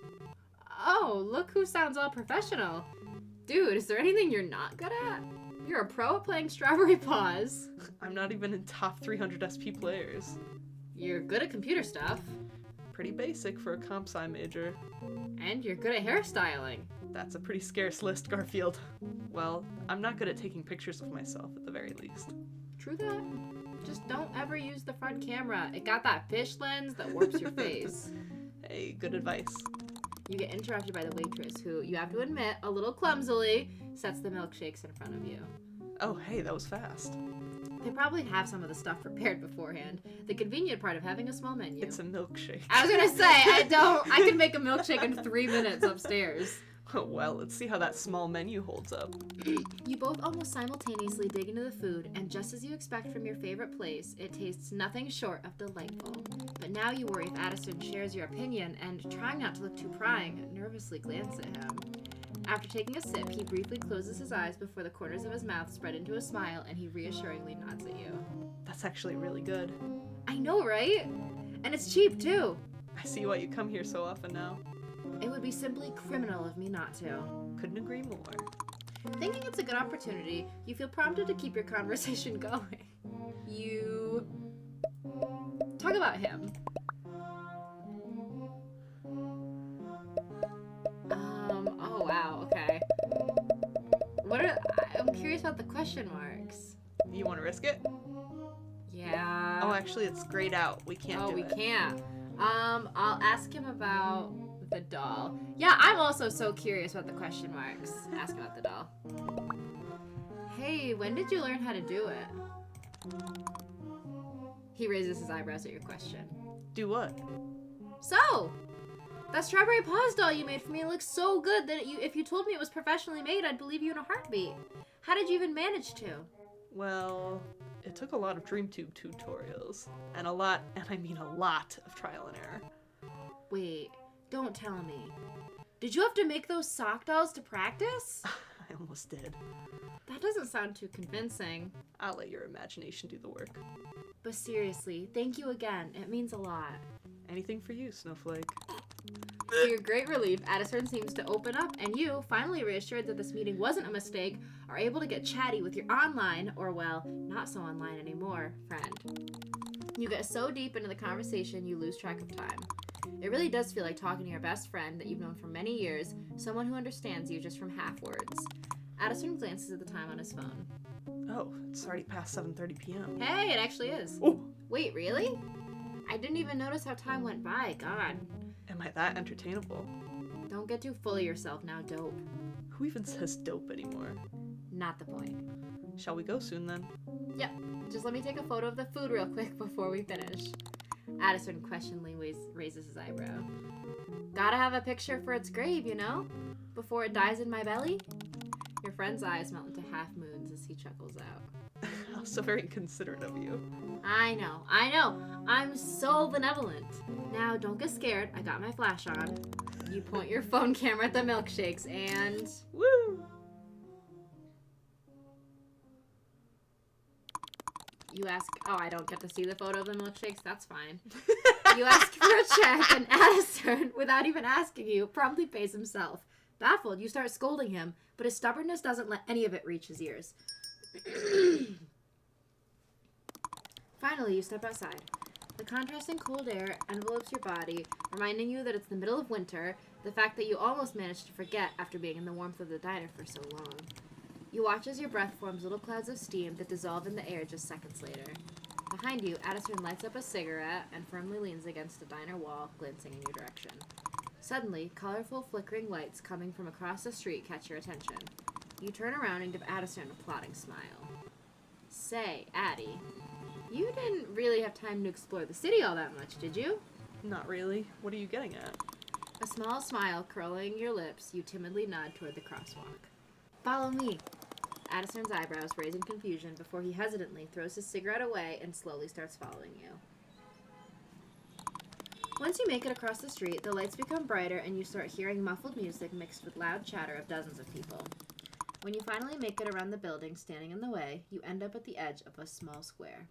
Oh, look who sounds all professional. Dude, is there anything you're not good at? You're a pro at playing Strawberry Paws. I'm not even in top 300 SP players. You're good at computer stuff. Pretty basic for a comp sci major. And you're good at hairstyling. That's a pretty scarce list, Garfield. Well, I'm not good at taking pictures of myself at the very least. True that. Just don't ever use the front camera. It got that fish lens that warps your face. Hey, good advice. You get interrupted by the waitress who, you have to admit, a little clumsily, sets the milkshakes in front of you. Oh, hey, that was fast. They probably have some of the stuff prepared beforehand. The convenient part of having a small menu. It's a milkshake. I was gonna say, I can make a milkshake in 3 minutes upstairs. Well, let's see how that small menu holds up. You both almost simultaneously dig into the food, and just as you expect from your favorite place, it tastes nothing short of delightful. But now you worry if Addison shares your opinion, and trying not to look too prying, nervously glance at him. After taking a sip, he briefly closes his eyes before the corners of his mouth spread into a smile, and he reassuringly nods at you. That's actually really good. I know, right? And it's cheap, too. I see why you come here so often now. It would be simply criminal of me not to. Couldn't agree more. Thinking it's a good opportunity, you feel prompted to keep your conversation going. You talk about him. Oh wow, okay. I'm curious about the question marks. You want to risk it? Yeah. Oh, actually, it's grayed out. We can't do it. Oh, we can't. I'll ask him about the doll. Yeah, I'm also so curious about the question marks. Ask about the doll. Hey, when did you learn how to do it? He raises his eyebrows at your question. Do what? So, that Strawberry Paws doll you made for me looks so good that if you told me it was professionally made, I'd believe you in a heartbeat. How did you even manage to? Well, it took a lot of DreamTube tutorials. And a lot, and I mean a lot, of trial and error. Wait, don't tell me. Did you have to make those sock dolls to practice? I almost did. That doesn't sound too convincing. I'll let your imagination do the work. But seriously, thank you again. It means a lot. Anything for you, Snowflake. To your great relief, Addison seems to open up, and you, finally reassured that this meeting wasn't a mistake, are able to get chatty with your online, or well, not so online anymore, friend. You get so deep into the conversation you lose track of time. It really does feel like talking to your best friend that you've known for many years, someone who understands you just from half words. Addison glances at the time on his phone. Oh, it's already past 7:30 p.m. Hey, it actually is. Oh! Wait, really? I didn't even notice how time went by, God. Am I that entertainable? Don't get too full of yourself now, dope. Who even says dope anymore? Not the point. Shall we go soon then? Yep, just let me take a photo of the food real quick before we finish. Addison questioningly raises his eyebrow. Gotta have a picture for its grave, you know? Before it dies in my belly? Your friend's eyes melt into half moons as he chuckles out. How so very considerate of you. I know. I'm so benevolent. Now, don't get scared. I got my flash on. You point your phone camera at the milkshakes and... Woo! You ask... Oh, I don't get to see the photo of the milkshakes? That's fine. You ask for a check, and Addison, without even asking you, promptly pays himself. Baffled, you start scolding him, but his stubbornness doesn't let any of it reach his ears. Finally, you step outside. The contrasting cold air envelopes your body, reminding you that it's the middle of winter, the fact that you almost managed to forget after being in the warmth of the diner for so long. You watch as your breath forms little clouds of steam that dissolve in the air just seconds later. Behind you, Addison lights up a cigarette and firmly leans against the diner wall, glancing in your direction. Suddenly, colorful flickering lights coming from across the street catch your attention. You turn around and give Addison a plotting smile. Say, Addie, you didn't really have time to explore the city all that much, did you? Not really. What are you getting at? A small smile curling your lips, you timidly nod toward the crosswalk. Follow me. Addison's eyebrows raise in confusion before he hesitantly throws his cigarette away and slowly starts following you. Once you make it across the street, the lights become brighter and you start hearing muffled music mixed with loud chatter of dozens of people. When you finally make it around the building standing in the way, you end up at the edge of a small square.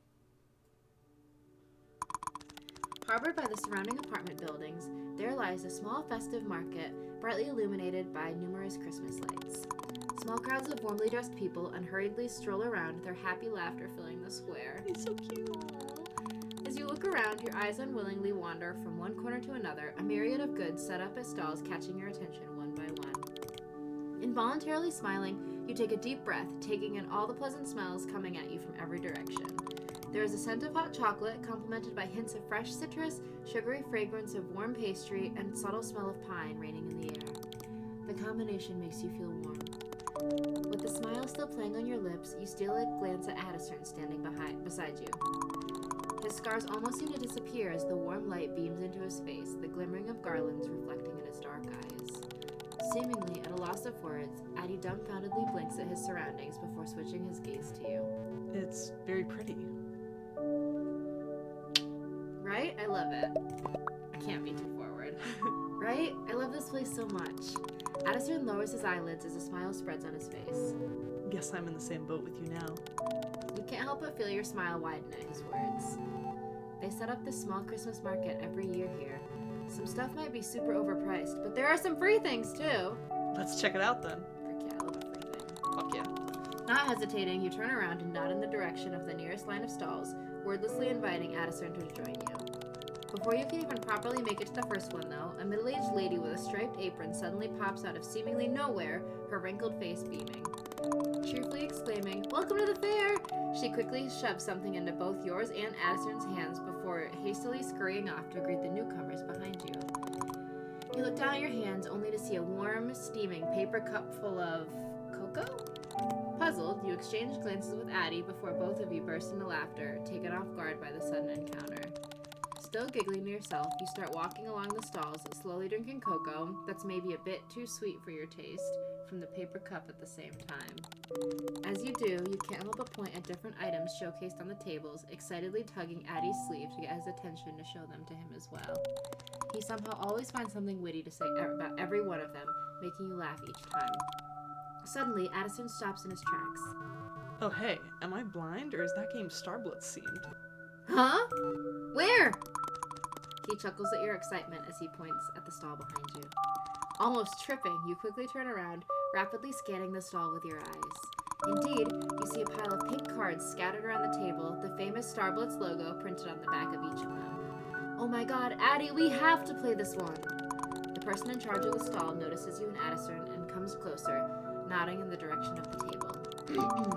Harbored by the surrounding apartment buildings, there lies a small festive market, brightly illuminated by numerous Christmas lights. Small crowds of warmly dressed people unhurriedly stroll around, their happy laughter filling the square. He's so cute. As you look around, your eyes unwillingly wander from one corner to another, a myriad of goods set up as stalls catching your attention one by one. Involuntarily smiling, you take a deep breath, taking in all the pleasant smells coming at you from every direction. There is a scent of hot chocolate, complemented by hints of fresh citrus, sugary fragrance of warm pastry, and subtle smell of pine reigning in the air. The combination makes you feel warm. With the smile still playing on your lips, you steal a glance at Addison standing beside you. His scars almost seem to disappear as the warm light beams into his face, the glimmering of garlands reflecting in his dark eyes. Seemingly at a loss of words, Addie dumbfoundedly blinks at his surroundings before switching his gaze to you. It's very pretty. Right? I love it. I can't be too forward. Right? I love this place so much. Addison lowers his eyelids as a smile spreads on his face. Guess I'm in the same boat with you now. You can't help but feel your smile widen at his words. They set up this small Christmas market every year here. Some stuff might be super overpriced, but there are some free things too. Let's check it out then. Frick yeah, I love a free thing. Fuck yeah. Not hesitating, you turn around and nod in the direction of the nearest line of stalls, wordlessly inviting Addison to join you. Before you can even properly make it to the first one, though, a middle-aged lady with a striped apron suddenly pops out of seemingly nowhere, her wrinkled face beaming. Cheerfully exclaiming, "Welcome to the fair!" She quickly shoves something into both yours and Addison's hands before hastily scurrying off to greet the newcomers behind you. You look down at your hands only to see a warm, steaming paper cup full of cocoa? Puzzled, you exchange glances with Addie before both of you burst into laughter, taken off guard by the sudden encounter. Still giggling to yourself, you start walking along the stalls, slowly drinking cocoa that's maybe a bit too sweet for your taste, from the paper cup at the same time. As you do, you can't help but point at different items showcased on the tables, excitedly tugging Addie's sleeve to get his attention to show them to him as well. He somehow always finds something witty to say about every one of them, making you laugh each time. Suddenly, Addison stops in his tracks. Oh hey, am I blind or is that game Starblitz themed? Huh? Where? He chuckles at your excitement as he points at the stall behind you. Almost tripping, you quickly turn around, rapidly scanning the stall with your eyes. Indeed, you see a pile of pink cards scattered around the table, the famous Starblitz logo printed on the back of each of them. Oh my god, Addie, we have to play this one! The person in charge of the stall notices you and Addison and comes closer, nodding in the direction of the table.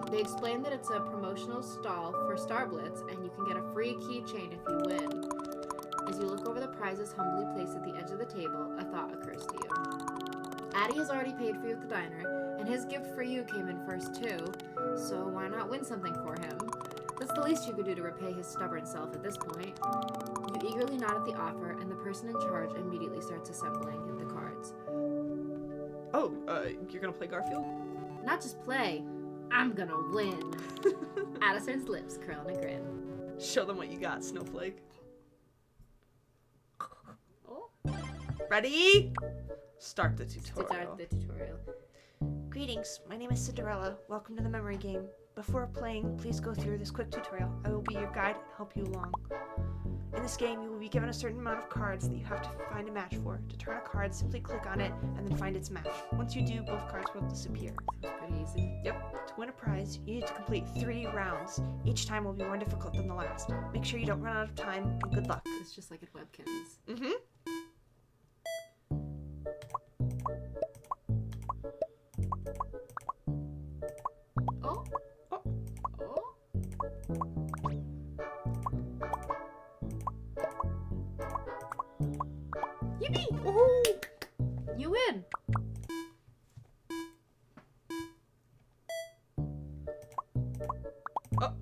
They explain that it's a promotional stall for Starblitz, and you can get a free keychain if you win. As you look over the prizes humbly placed at the edge of the table, a thought occurs to you. Addie has already paid for you at the diner, and his gift for you came in first too, so why not win something for him? That's the least you could do to repay his stubborn self at this point. You eagerly nod at the offer, and the person in charge immediately starts assembling the cards. Oh, you're gonna play Garfield? Not just play, I'm gonna win. Addison's lips curl in a grin. Show them what you got, Snowflake. Oh. Ready? Start the tutorial. Start the tutorial. Greetings, my name is Cinderella. Welcome to the memory game. Before playing, please go through this quick tutorial. I will be your guide and help you along. In this game, you will be given a certain amount of cards that you have to find a match for. To turn a card, simply click on it and then find its match. Once you do, both cards will disappear. Sounds pretty easy. Yep. To win a prize, you need to complete 3 rounds. Each time will be more difficult than the last. Make sure you don't run out of time, and good luck. It's just like at Webkins. Mm-hmm. Oh. Oh. Oh. Yippee! Woohoo! You win! Oh.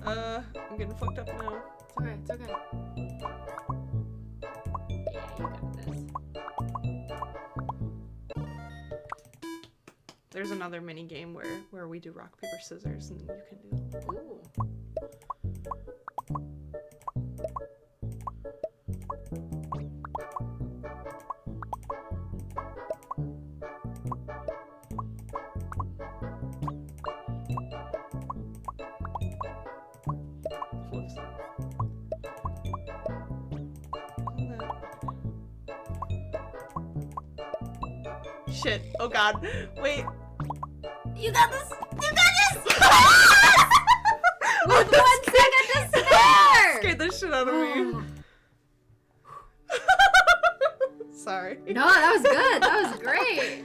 Oh. I'm getting fucked up now. It's okay, it's okay. Yeah, you got this. There's another mini game where we do rock, paper, scissors, and you can do. Ooh. Whoops. Shit. Oh god. Wait. You got this! You got this! With 1 second to spare! Scared the shit out of me. Sorry. No, that was good. That was great.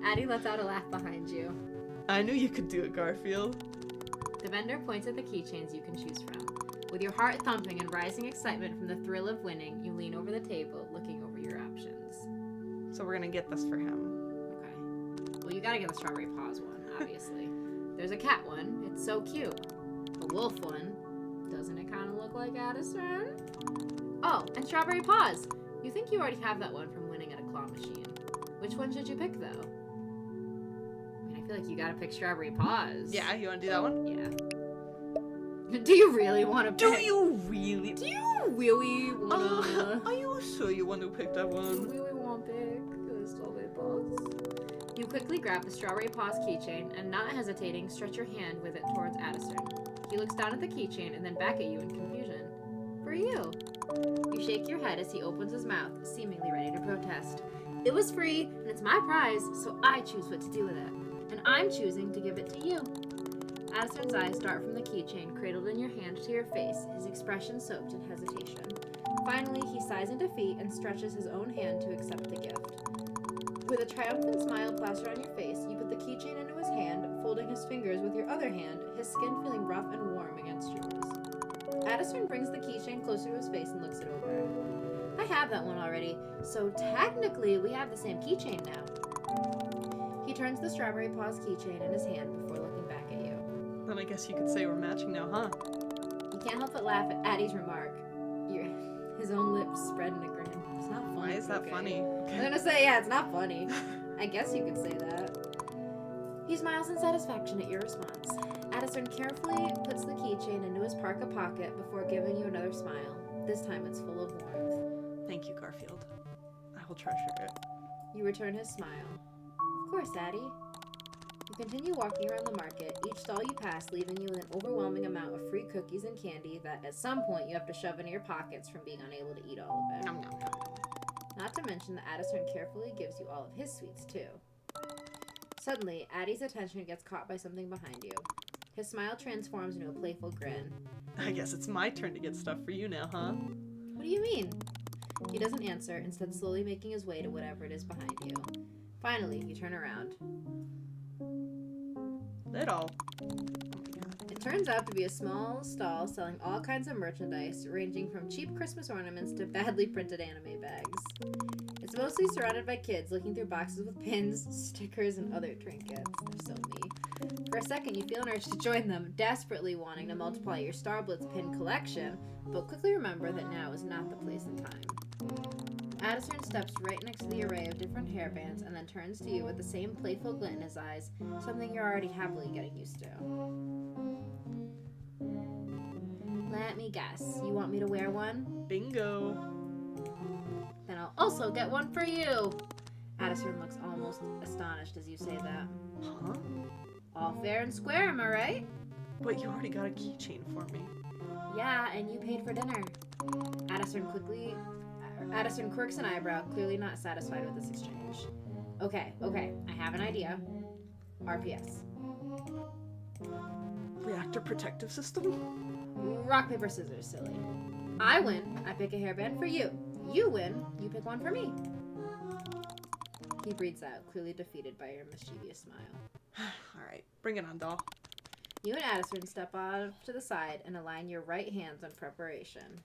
Addie lets out a laugh behind you. I knew you could do it, Garfield. The vendor points at the keychains you can choose from. With your heart thumping and rising excitement from the thrill of winning, you lean over the table, looking over your options. So we're gonna get this for him. Okay. Well, you gotta get the strawberry paws one, obviously. There's a cat one. It's so cute. The wolf one. Doesn't it kind of look like Addison? Oh, and strawberry paws. You think you already have that one from winning at a claw machine. Which one should you pick, though? I mean, I feel like you gotta pick strawberry paws. Yeah, you wanna do that one? Yeah. Do you really want to Do pick? you really? Do you really wanna? Are you sure you want to pick that one? Really want to pick the strawberry paws? You quickly grab the strawberry paws keychain and, not hesitating, stretch your hand with it towards Addison. He looks down at the keychain and then back at you in confusion. For you. You shake your head as he opens his mouth, seemingly ready to protest. It was free, and it's my prize, so I choose what to do with it. And I'm choosing to give it to you. Addison's eyes dart from the keychain cradled in your hand to your face, his expression soaked in hesitation. Finally, he sighs in defeat and stretches his own hand to accept the gift. With a triumphant smile plastered on your face, you put the keychain into his hand, folding his fingers with your other hand, his skin feeling rough and warm against yours. Addison brings the keychain closer to his face and looks it over. I have that one already, so technically we have the same keychain now. He turns the strawberry paws keychain in his hand before looking back at you. Then I guess you could say we're matching now, huh? You can't help but laugh at Addie's remark. His own lips spread in a grin. It's not funny. Why is that okay. funny? I'm gonna say, yeah, it's not funny. I guess you could say that. He smiles in satisfaction at your response. Addison carefully puts the keychain into his parka pocket before giving you another smile. This time it's full of warmth. Thank you, Garfield. I will treasure it. You return his smile. Of course, Addie. You continue walking around the market, each stall you pass leaving you with an overwhelming amount of free cookies and candy that at some point you have to shove into your pockets from being unable to eat all of it. Nom, nom, nom. Not to mention that Addison carefully gives you all of his sweets, too. Suddenly, Addie's attention gets caught by something behind you. His smile transforms into a playful grin. I guess it's my turn to get stuff for you now, huh? What do you mean? He doesn't answer, instead slowly making his way to whatever it is behind you. Finally, you turn around. It all. It turns out to be a small stall selling all kinds of merchandise, ranging from cheap Christmas ornaments to badly printed anime bags. It's mostly surrounded by kids looking through boxes with pins, stickers, and other trinkets. They're so me. For a second, you feel an urge to join them, desperately wanting to multiply your Star Blitz pin collection, but quickly remember that now is not the place and time. Addison steps right next to the array of different hairbands and then turns to you with the same playful glint in his eyes, something you're already happily getting used to. Let me guess. You want me to wear one? Bingo. Then I'll also get one for you. Addison looks almost astonished as you say that. Huh? All fair and square, am I right? But you already got a keychain for me. Yeah, and you paid for dinner. Addison quirks an eyebrow, clearly not satisfied with this exchange. Okay, I have an idea. RPS. Reactor protective system? Rock, paper, scissors, silly. I win, I pick a hairband for you. You win, you pick one for me. He breathes out, clearly defeated by your mischievous smile. Alright, bring it on, doll. You and Addison step off to the side and align your right hands in preparation.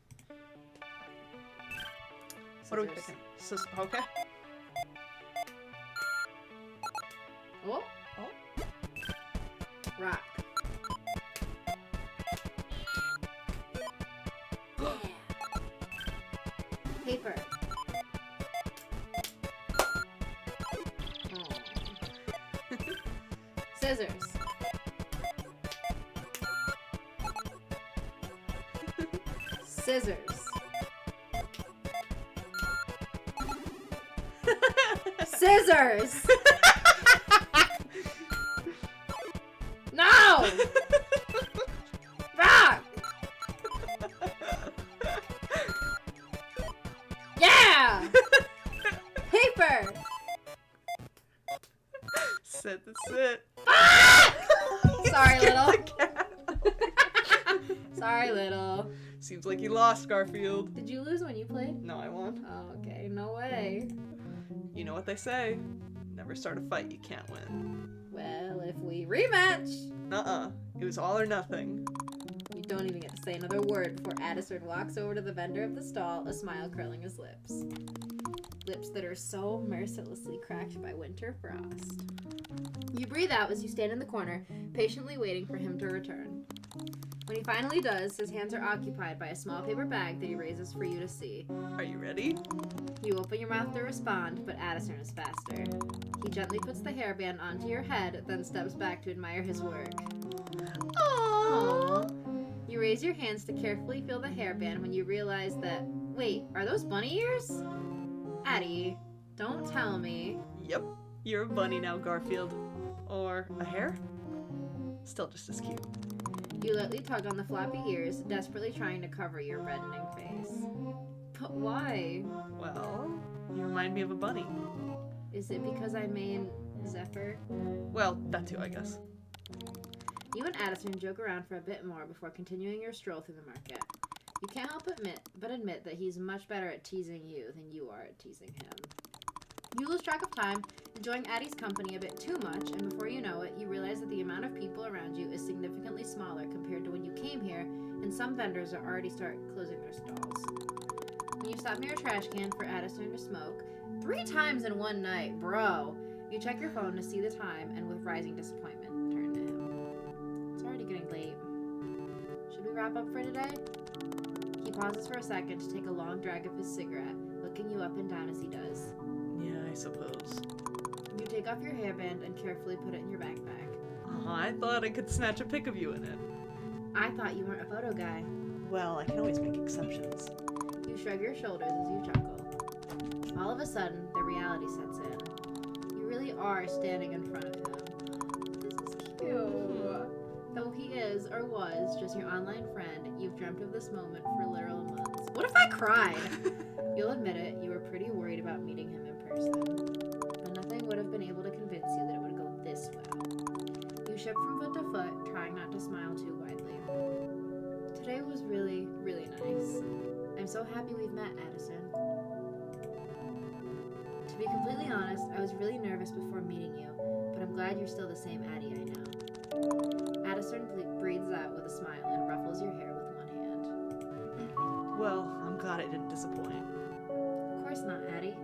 What are we Scissors. picking? Okay. Oh. Oh. Rock. Yeah. Paper. Oh. Scissors. Scissors. Scissors! No! Rock! Yeah! Paper! Sit the sit. Ah! Sorry, Get little. the cat. Sorry, little. Seems like you lost, Garfield. Did you lose when you played? No, I won. Oh, okay. No way. You know what they say. Never start a fight you can't win. Well, if we rematch, Uh-uh. It was all or nothing. you don't even get to say another word before Addison walks over to the vendor of the stall, a smile curling his lips. Lips that are so mercilessly cracked by winter frost. You breathe out as you stand in the corner, patiently waiting for him to return. When he finally does, his hands are occupied by a small paper bag that he raises for you to see. Are you ready? You open your mouth to respond, but Addison is faster. He gently puts the hairband onto your head, then steps back to admire his work. Aww. You raise your hands to carefully feel the hairband when you realize that, wait, are those bunny ears? Addie, don't tell me. Yep. You're a bunny now, Garfield. Or a hare? Still just as cute. You lightly tug on the floppy ears, desperately trying to cover your reddening face. But why? Well, you remind me of a bunny. Is it because I main Zephyr? Well, that too, I guess. You and Addison joke around for a bit more before continuing your stroll through the market. You can't help but admit that he's much better at teasing you than you are at teasing him. You lose track of time, enjoying Addie's company a bit too much, and before you know it, you realize that the amount of people around you is significantly smaller compared to when you came here, and some vendors are already closing their stalls. When you stop near a trash can for Addison to smoke, 3 times in one night, bro! You check your phone to see the time, and with rising disappointment, turn to him. It's already getting late. Should we wrap up for today? He pauses for a second to take a long drag of his cigarette, looking you up and down as he does. Yeah, I suppose. You take off your hairband and carefully put it in your backpack. I thought I could snatch a pic of you in it. I thought you weren't a photo guy. Well, I can always make exceptions. You shrug your shoulders as you chuckle. All of a sudden, the reality sets in. You really are standing in front of him. This is cute. Though he is, or was, just your online friend, you've dreamt of this moment for literal months. What if I cried? You'll admit it, you were pretty worried about meeting him in person. But nothing would have been able to convince you that it would go this well. You shift from foot to foot, trying not to smile too widely. Today was really, really nice. I'm so happy we've met, Addison. To be completely honest, I was really nervous before meeting you, but I'm glad you're still the same Addie I know. Addison breathes out with a smile and ruffles your hair with one hand. Well, I'm glad it didn't disappoint. Of course not, Addie.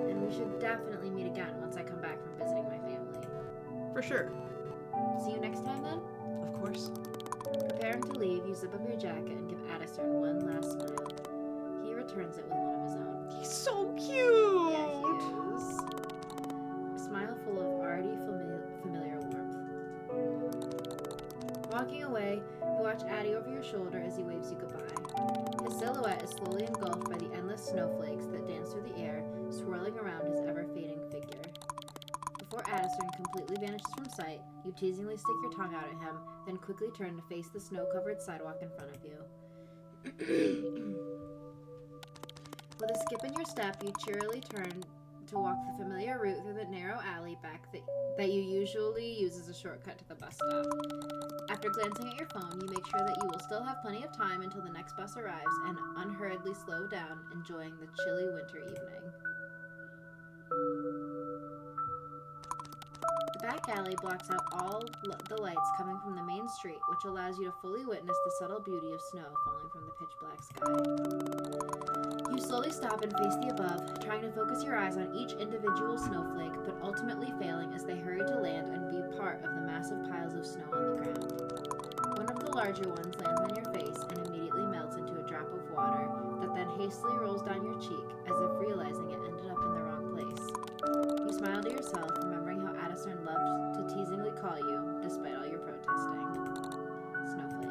And we should definitely meet again once I come back from visiting my family. For sure. See you next time then? Of course. Preparing to leave, you zip up your jacket and give Addison one last smile. He returns it with one of his own. He's so cute! Yeah, he is. A smile full of already familiar warmth. Walking away, You watch Addie over your shoulder as he waves you goodbye. His silhouette is slowly engulfed by the endless snowflakes that dance through the air, swirling around his ever-fading figure. Before Addison completely vanishes from sight, you teasingly stick your tongue out at him, then quickly turn to face the snow-covered sidewalk in front of you. With a skip in your step, you cheerily turn to walk the familiar route through the narrow alley back that you usually use as a shortcut to the bus stop. After glancing at your phone, you make sure that you will still have plenty of time until the next bus arrives and unhurriedly slow down, enjoying the chilly winter evening. The back alley blocks out all the lights coming from the main street, which allows you to fully witness the subtle beauty of snow falling from the pitch-black sky. You slowly stop and face the above, trying to focus your eyes on each individual snowflake, but ultimately failing as they hurry to land and be part of the massive piles of snow on the ground. One of the larger ones lands on your face and immediately melts into a drop of water that then hastily rolls down your cheek, as if realizing it ended up in the wrong place. You smile to yourself, remembering how Addison loved to teasingly call you, despite all your protesting. Snowflake.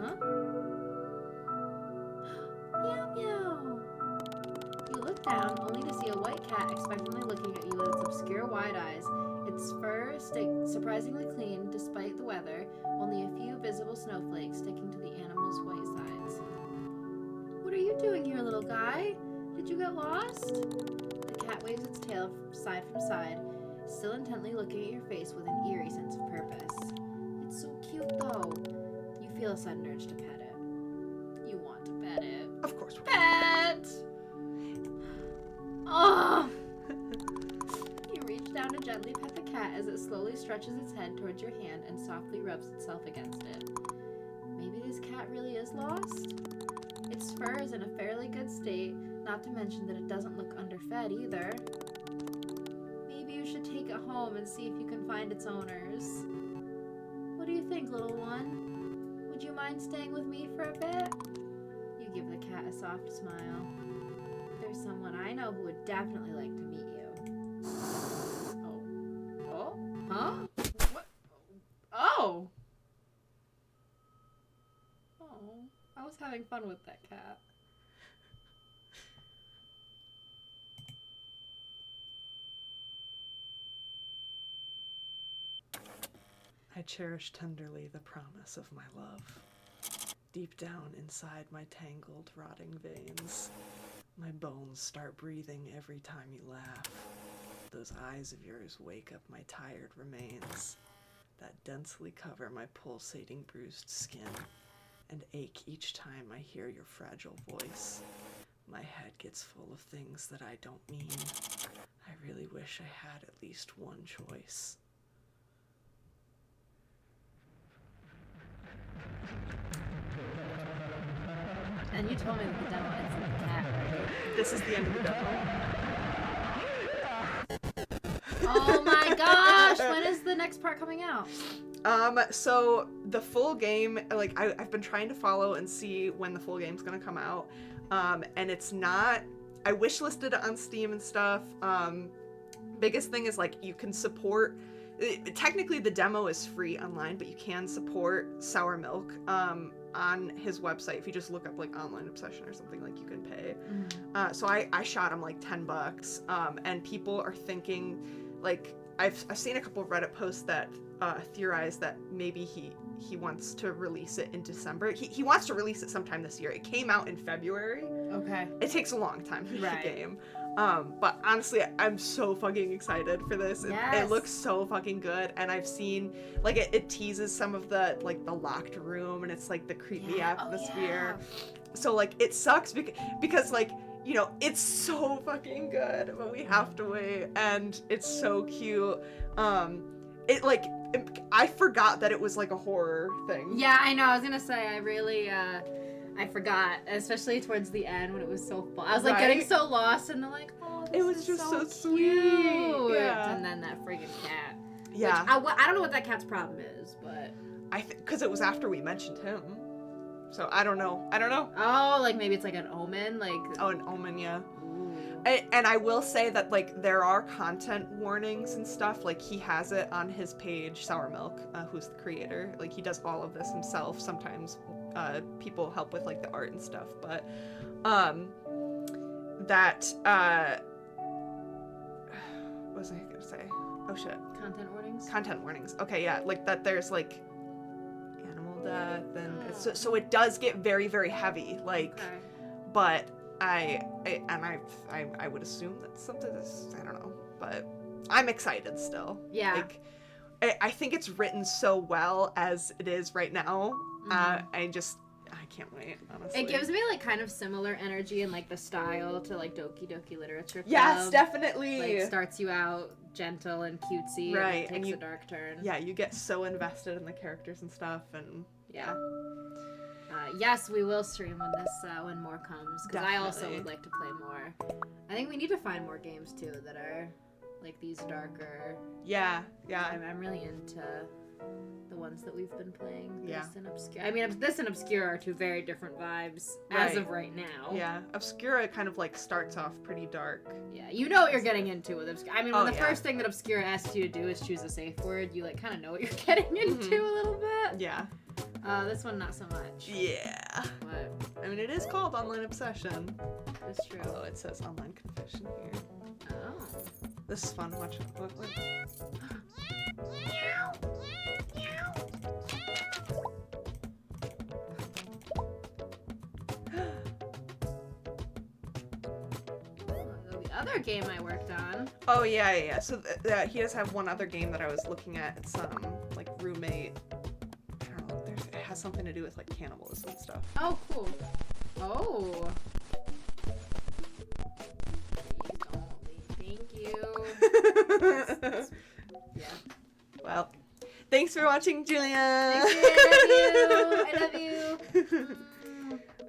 Huh? Meow meow! You look down, only to see a white cat expectantly looking at you with its obscure wide eyes, its fur surprisingly clean despite the weather, only a few visible snowflakes sticking to the animal's white sides. What are you doing here, little guy? Did you get lost? The cat waves its tail side from side, still intently looking at your face with an eerie sense of purpose. It's so cute, though. You feel a sudden urge to pet it. You want to pet it. Of course. Pet! Oh! You reach down to gently pet the cat as it slowly stretches its head towards your hand and softly rubs itself against it. Maybe this cat really is lost? Its fur is in a fairly good state, not to mention that it doesn't look underfed either. Maybe you should take it home and see if you can find its owners. What do you think, little one? Would you mind staying with me for a bit? You give the cat a soft smile. There's someone I know who would definitely like to meet you. Oh? Huh? What? Oh! Oh, I was having fun with that cat. I cherish tenderly the promise of my love. Deep down inside my tangled, rotting veins, my bones start breathing every time you laugh. Those eyes of yours wake up my tired remains that densely cover my pulsating, bruised skin and ache each time I hear your fragile voice. My head gets full of things that I don't mean. I really wish I had at least one choice. And you told me that the demo ends with the cat, right? This is the end of the demo. Oh my gosh! When is the next part coming out? So the full game, like I've been trying to follow and see when the full game's gonna come out. And it's not, I wishlisted it on Steam and stuff. Biggest thing is like you can support, technically the demo is free online, but you can support Sour Milk on his website. If you just look up like Online Obsession or something, like you can pay. So I shot him like $10, and people are thinking, like, I've seen a couple of Reddit posts that theorize that maybe he wants to release it in December. He wants to release it sometime this year. It came out in February. Okay. It takes a long time to make Right. a game. But honestly, I'm so fucking excited for this. It looks so fucking good, and I've seen, like, it teases some of the, like, the locked room, and it's, like, the creepy atmosphere. So, like, it sucks because, like, you know, it's so fucking good, but we have to wait, and it's so cute. I forgot that it was, like, a horror thing. Yeah, I know. I was gonna say, I really, I forgot, especially towards the end when it was so fun. I was like getting so lost, and I'm like, oh, this It was is just so cute. sweet. Yeah. And then that friggin' cat. Yeah. Which I don't know what that cat's problem is, but Because it was after we mentioned him. So I don't know. Oh, like maybe it's like an omen, like. Oh, an omen, yeah. Ooh. And I will say that, like, there are content warnings and stuff. Like, he has it on his page, Sour Milk, who's the creator. Like, he does all of this himself. Sometimes people help with, like, the art and stuff. But, what was I gonna say? Oh, shit. Content warnings. Content warnings. Okay, yeah. Like, that there's, like, animal death. And so it does get very, very heavy. Like, Okay. but I would assume that something is, I don't know, but I'm excited still. Yeah. Like, I think it's written so well as it is right now. I can't wait, honestly. It gives me like kind of similar energy and like the style to like Doki Doki Literature Club. Yes, definitely. Like starts you out gentle and cutesy, Right, and and takes you- a dark turn. Yeah, you get so invested in the characters and stuff, and Yeah. Yes, we will stream when when more comes, because I also Definitely. would like to play more. I think we need to find more games too that are like these darker. yeah. I'm really into the ones that we've been playing. Yeah. This and Obscure. I mean, this and Obscure are two very different vibes as Right. of right now. Yeah, Obscura kind of like starts off pretty dark. Yeah, you know what you're getting into with Obscure. I mean, when Oh, the yeah. first thing that Obscure asks you to do is choose a safe word, you like kind of know what you're getting into Mhm. a little bit. Yeah. This one not so much. Yeah. But I mean, it is called Online Obsession. it's true. Although it says Online Confession here. Oh. This is fun. Watch it. Look. The other game I worked on. Oh yeah. So he does have one other game that I was looking at. It's like roommate. I don't know. It has something to do with like cannibalism and stuff. Oh, cool. Oh. Thank you. Yeah. Well, thanks for watching, Julia. Thank you. I love you.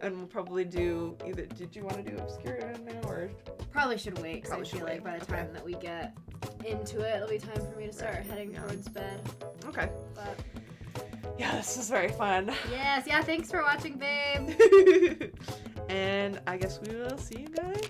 And we'll probably do either. Did you want to do Obscura now or? Probably should wait, because I Probably should feel like wait. by the Okay. time that we get into it, it'll be time for me to start Right, heading yeah. towards bed. Okay. But Yeah, this is very fun. yes, yeah, thanks for watching, babe. And I guess we will see you guys